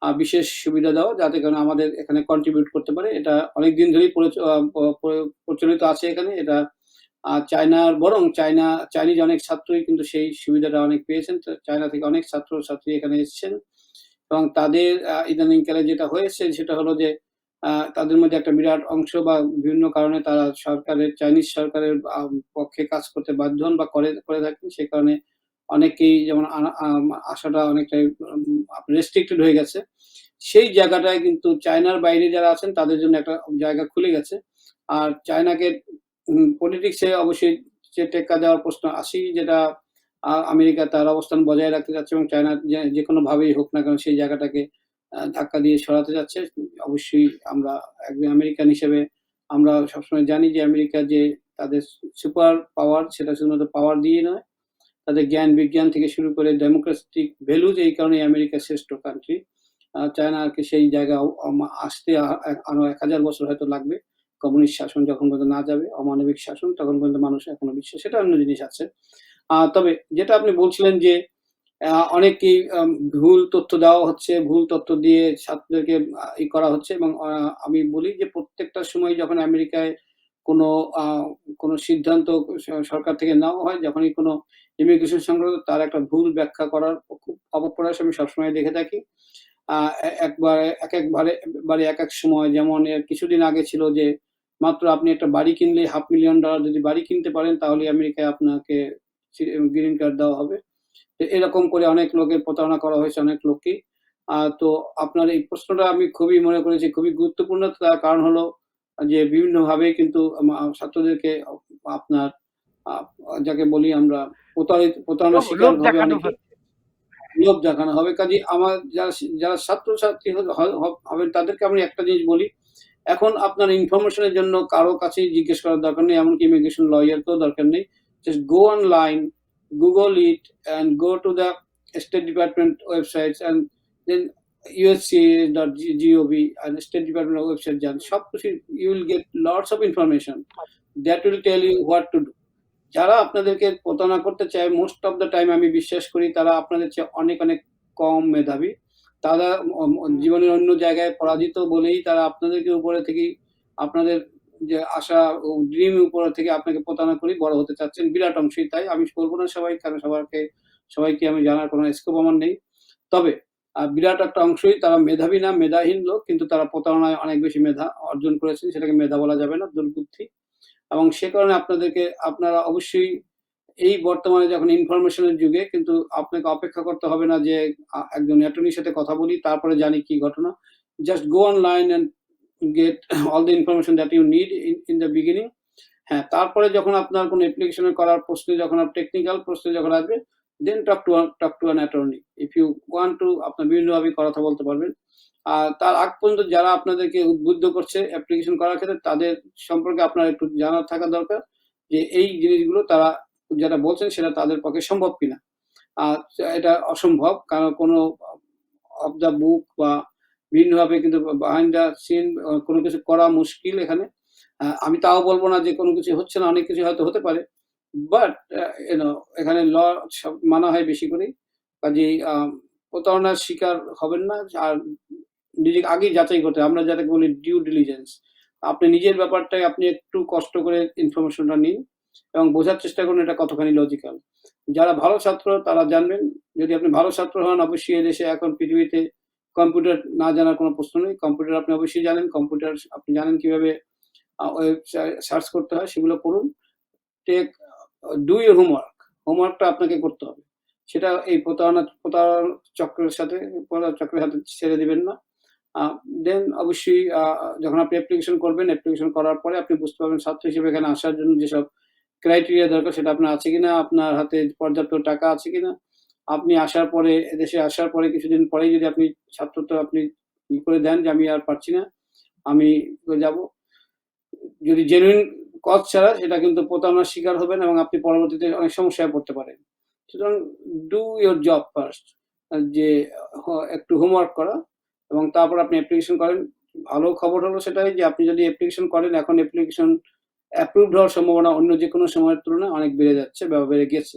বিশেষ সুবিধা দেওয়া যাতে করে আমাদের এখানে কন্ট্রিবিউট করতে পারে। এটা অনেকদিন ধরেই প্রচলিত আছে এখানে। এটা চায়নার বরং চাইনিজ অনেক ছাত্রই কিন্তু সেই সুবিধাটা অনেক পেয়েছেন। তো চায়না থেকে অনেক ছাত্রছাত্রী এখানে এসছেন এবং তাদের ইদানিংকালে যেটা হয়েছে সেটা হলো যে তাদের মধ্যে একটা বিরাট অংশ বা বিভিন্ন কারণে তারা চাইনিজ সরকারের পক্ষে কাজ করতে বাধ্য হন বা করে থাকেন। সে কারণে অনেকেই যেমন আসাটা অনেকটাই রেস্ট্রিক্টেড হয়ে গেছে। সেই জায়গাটায় কিন্তু চায়নার বাইরে যারা আছেন তাদের জন্য একটা জায়গা খুলে গেছে। আর চায়নাকে পলিটিক্স এ অবশ্যই যে টেক্কা দেওয়ার প্রশ্ন আসেই যেটা আমেরিকা তার অবস্থান বজায় রাখতে চাচ্ছে এবং চায়না যেকোনোভাবেই হোক না কেন সেই জায়গাটাকে ধাক্কা দিয়ে সরাতে যাচ্ছে। অবশ্যই আমরা একজন আমেরিকান হিসেবে আমরা সবসময় জানি যে আমেরিকা যে তাদের সুপার পাওয়ার সেটা শুধুমাত্র পাওয়ার দিয়ে নয়, তাদের জ্ঞান বিজ্ঞান থেকে শুরু করে ডেমোক্রেটিক ভ্যালুজ এই কারণেই আমেরিকা শ্রেষ্ঠ কান্ট্রি। চায়নাকে সেই জায়গায় আসতে আরো ১,০০০ বছর হয়তো লাগবে। কমিউনিস্ট শাসন যখন পর্যন্ত না যাবে, অমানবিক শাসন তখন পর্যন্ত মানুষ এখনো বিশ্বাস সেটা অন্য জিনিস আছে। তবে যেটা আপনি বলছিলেন যে অনেকেই ভুল তথ্য দেওয়া হচ্ছে, ভুল তথ্য দিয়ে ছাত্রদেরকে করা হচ্ছে এবং আমি বলি যে প্রত্যেকটা সময় যখন আমেরিকায় কোনো কোনো সিদ্ধান্ত সরকার থেকে নেওয়া হয়, যখনই কোনো ইমিগ্রেশন সংক্রান্ত তার একটা ভুল ব্যাখ্যা করার খুব অপপ্রয়াস আমি সবসময় দেখে থাকি। একবারে বারে এক সময়, যেমন এর কিছুদিন আগে ছিল যে মাত্র আপনি একটা বাড়ি কিনলেই $500,000 যদি বাড়ি কিনতে পারেন তাহলেই আমেরিকায় আপনাকে গ্রিন কার্ড দেওয়া হবে। তো এরকম করে অনেক লোকের প্রতারণা করা হয়েছে অনেক লোককেই। তো আপনার এই প্রশ্নটা আমি খুবই মনে করেছি খুবই গুরুত্বপূর্ণ। তার কারণ হলো যে বিভিন্নভাবে কিন্তু ছাত্রদেরকে আপনার আ যাকে বলি আমরা প্রতারণার শিকার লোভ হবে দেখানো অনেকেই। হচ্ছে। লোভ দেখানো হবে। কাজেই আমার যারা ছাত্রছাত্রী হবেন তাদেরকে আমি একটা জিনিস বলি, এখন আপনার ইনফরমেশন এর জন্য কারো কাছেই জিজ্ঞেস করার দরকার নেই। এমনকি ইমিগ্রেশন লয়ারকেও দরকার নেই। Just go online, Google it and go to the State Department websites and then usca.gov and State Department website যান। সবকিছু you will get lots of information that will tell you what to do. যারা আপনাদেরকে প্রতারণা করতে চায় most of the time আমি বিশ্বাস করি তারা আপনাদের চেয়ে অনেক, অনেক কম মেধাবী। তারা জীবনের অন্য জায়গায় পরাজিত বলেই তারা আপনাদেরকে উপরে থেকেই আপনাদের যে আশা ও ড্রিম উপরে থেকে আপনাকে প্রতারণা করেই বড় হতে চাচ্ছেন। বিরাট অংশই তাই। আমি বলব না সবাই, কারণ সবাইকে আমি জানার কোনো স্কোপ আমার নেই। তবে বিরাট একটা অংশই তারা মেধাবী না, মেধাহীন লোক, কিন্তু তারা প্রতারণায় অনেক বেশি মেধা অর্জন করেছেন। সেটাকে মেধা বলা যাবে না, দুর্বুদ্ধি। এবং সে কারণে আপনারা অবশ্যই এই বর্তমানে যখন ইনফরমেশন এর যুগে কিন্তু আপনাকে অপেক্ষা করতে হবে না যে একজন অ্যাটর্নির সাথে কথা বলি তারপরে জানি কি ঘটনা। Just go online and get all the information that you need in the beginning. হ্যাঁ, তারপরে যখন আপনার কোনো অ্যাপ্লিকেশন করার প্রশ্নে যখন টেকনিক্যাল প্রশ্নে যখন আসবে, then talk to an attorney. If you want to আপনার বিভিন্নভাবে কথা বলতে পারবেন। তার আগ পর্যন্ত যারা আপনাদেরকে উদ্বুদ্ধ করছে অ্যাপ্লিকেশন করার ক্ষেত্রে তাদের সম্পর্কে আপনার একটু জানা থাকা দরকার যে এই জিনিসগুলো তারা যেটা বলছেন সেটা তাদের পক্ষে সম্ভব কিনা। এটা অসম্ভব, কারণ কোনো অফ দ্য বুক বা বিভিন্নভাবে কিন্তু বিহাইন্ড দ্য সিন কোনো কিছু করা মুশকিল এখানে। আমি তাও বলব না যে কোনো কিছু হচ্ছে না, অনেক কিছু হয়তো হতে পারে। বাট এখানে সব মানা হয় বেশি করেই। কাজেই প্রতারণার শিকার হবেন না। আর নিজেকে আগেই যাচাই করতে হয়। আমরা যাটাকে বলি ডিউ ডিলিজেন্স। আপনি নিজের ব্যাপারটায় আপনি একটু কষ্ট করে ইনফরমেশনটা নিন এবং বোঝার চেষ্টা করুন এটা কতখানি লজিক্যাল। যারা ভালো ছাত্র তারা জানবেন। যদি আপনি ভালো ছাত্র হন অবশ্যই এদেশে এখন পৃথিবীতে কম্পিউটার না জানার কোনো প্রশ্ন নেই। কম্পিউটার আপনি অবশ্যই জানেন। কম্পিউটার আপনি জানেন কিভাবে ওয়েব সার্চ করতে হয় সেগুলো করুন। Take do your homework. হোমওয়ার্কটা আপনাকে করতে হবে। সেটা এই প্রতারণা চক্রের সাথে ছেড়ে দিবেন না। দেন অবশ্যই যখন আপনি অ্যাপ্লিকেশন করবেন, অ্যাপ্লিকেশন করার পরে আপনি বুঝতে পারবেন ছাত্র হিসেবে এখানে আসার জন্য যেসব ক্রাইটেরিয়া দরকার সেটা আপনার আছে কিনা, আপনার হাতে পর্যাপ্ত টাকা আছে কিনা। আপনি আসার পরে এদেশে আসার পরে কিছুদিন পরেই যদি আপনি ছাত্রত্ব আপনি করে দেন যে আমি আর পারছি না, আমি যাবো। যদি জেনুইন কজ ছাড়া সেটা কিন্তু প্রতারণার শিকার হবেন এবং আপনি পরবর্তীতে অনেক সমস্যায় পড়তে পারেন। সুতরাং ডু ইউর জব ফার্স্ট। যে একটু হোমওয়ার্ক করা এবং তারপর আপনি অ্যাপ্লিকেশন করেন। ভালো খবর হলো সেটাই যে আপনি যদি অ্যাপ্লিকেশন করেন এখন অ্যাপ্লিকেশন অ্যাপ্রুভড হওয়ার সম্ভাবনা অন্য যেকোনো সময়ের তুলনায় অনেক বেড়ে যাচ্ছে বা বেড়ে গেছে।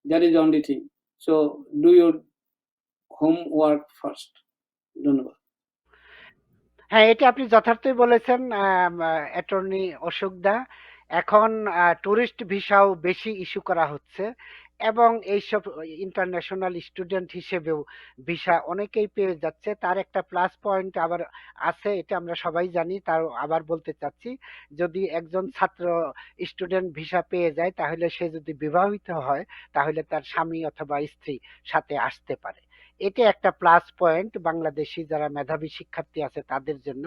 That is only thing. So do your homework first. ধন্যবাদ। হ্যাঁ, এটা আপনি যথার্থই বলেছেন অ্যাটর্নি অশোক দা। এখন টুরিস্ট ভিসাও বেশি ইস্যু করা হচ্ছে এবং এইসব ইন্টারন্যাশনাল স্টুডেন্ট হিসেবেও ভিসা অনেকেই পেয়ে যাচ্ছে। তার একটা প্লাস পয়েন্ট আবার আছে, এটা আমরা সবাই জানি। তার আবার বলতে চাচ্ছি, যদি একজন ছাত্র স্টুডেন্ট ভিসা পেয়ে যায় তাহলে সে যদি বিবাহিত হয় তাহলে তার স্বামী অথবা স্ত্রী সাথে আসতে পারে। এটা একটা প্লাস পয়েন্ট বাংলাদেশি যারা মেধাবী শিক্ষার্থী আছে তাদের জন্য।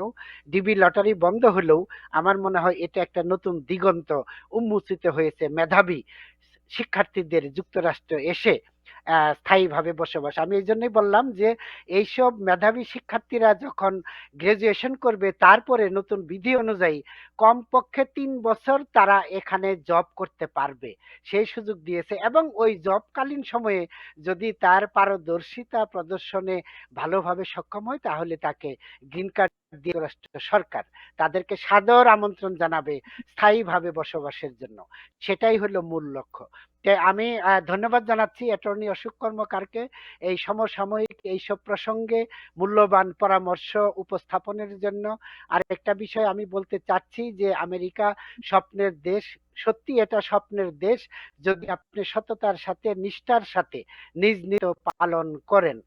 ডিবি লটারি বন্ধ হলেও আমার মনে হয় এটা একটা নতুন দিগন্ত উন্মোচিত হয়েছে মেধাবী শিক্ষার্থীদের যুক্তরাষ্ট্র এসে স্থায়ীভাবে বসবাস। আমি এই জন্যই বললাম যে এইসব মেধাবী শিক্ষার্থীরা যখন গ্রাজুয়েশন করবে তারপরে নতুন বিধি অনুযায়ী কমপক্ষে ৩ বছর তারা এখানে জব করতে পারবে, সেই সুযোগ দিয়েছে। এবং ওই জবকালীন সময়ে যদি তার পারদর্শিতা প্রদর্শনে ভালোভাবে সক্ষম হয় তাহলে তাকে গ্রিন কার্ড যুক্তরাষ্ট্র সরকার তাদেরকে সাদর আমন্ত্রণ জানাবে স্থায়ীভাবে বসবাসের জন্য। সেটাই হলো মূল লক্ষ্য। আমি ধন্যবাদ জানাচ্ছি অ্যাটর্নি অশোক কর্মকারকে এই সমসাময়িক এইসব প্রসঙ্গে মূল্যবান পরামর্শ উপস্থাপনের জন্য। আর একটা বিষয় আমি বলতে চাচ্ছি যে আমেরিকা স্বপ্নের দেশ, সত্যি এটা স্বপ্নের দেশ যদি আপনি সততার সাথে নিষ্ঠার সাথে নিজ নিজ পালন করেন।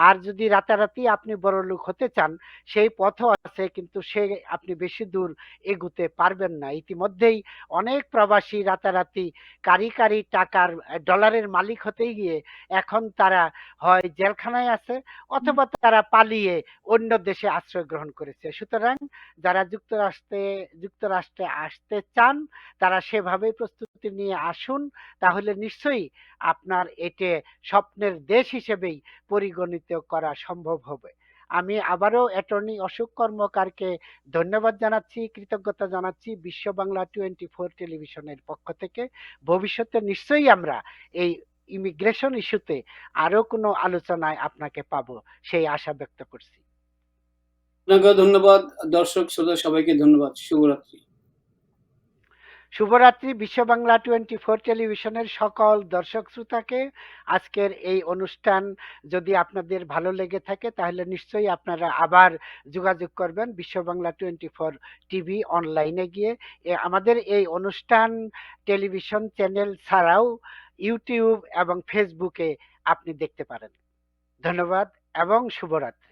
আর যদি রাতারাতি আপনি বড়লোক হতে চান সেই পথও আছে, কিন্তু সে আপনি বেশি দূর এগুতে পারবেন না। ইতিমধ্যেই অনেক প্রবাসী রাতারাতি কারি টাকার ডলারের মালিক হতে গিয়ে এখন তারা হয় জেলখানায় আছে অথবা তারা পালিয়ে অন্য দেশে আশ্রয় গ্রহণ করেছে। সুতরাং যারা যুক্তরাষ্ট্রে আসতে চান তারা সেভাবেই প্রস্তুতি নিয়ে আসুন, তাহলে নিশ্চয়ই আপনার এতে স্বপ্নের দেশ হিসেবেই পরিগণিত করা সম্ভব হবে। আমি আবারও অ্যাটর্নি অশোক কর্মকারকে ধন্যবাদ জানাচ্ছি, কৃতজ্ঞতা জানাচ্ছি বিশ্ব বাংলা 24 টেলিভিশনের পক্ষ থেকে। ভবিষ্যতে নিশ্চয়ই আমরা এই ইমিগ্রেশন ইস্যুতে আরো কোনো আলোচনায় আপনাকে পাবো, সেই আশা ব্যক্ত করছি। আপনাকে ধন্যবাদ। দর্শক শ্রোতা সবাইকে ধন্যবাদ। শুভরাত্রি। শুভরাত্রি। বিশ্ব বাংলা 24 টেলিভিশনের সকল দর্শক শ্রোতাকে আজকের এই অনুষ্ঠান যদি আপনাদের ভালো লেগে থাকে তাহলে নিশ্চয়ই আপনারা আবার যোগাযোগ করবেন বিশ্ব বাংলা 24 টিভি অনলাইনে গিয়ে। আমাদের এই অনুষ্ঠান টেলিভিশন চ্যানেল ছাড়াও ইউটিউব এবং ফেসবুকে আপনি দেখতে পারেন। ধন্যবাদ এবং শুভরাত্রি।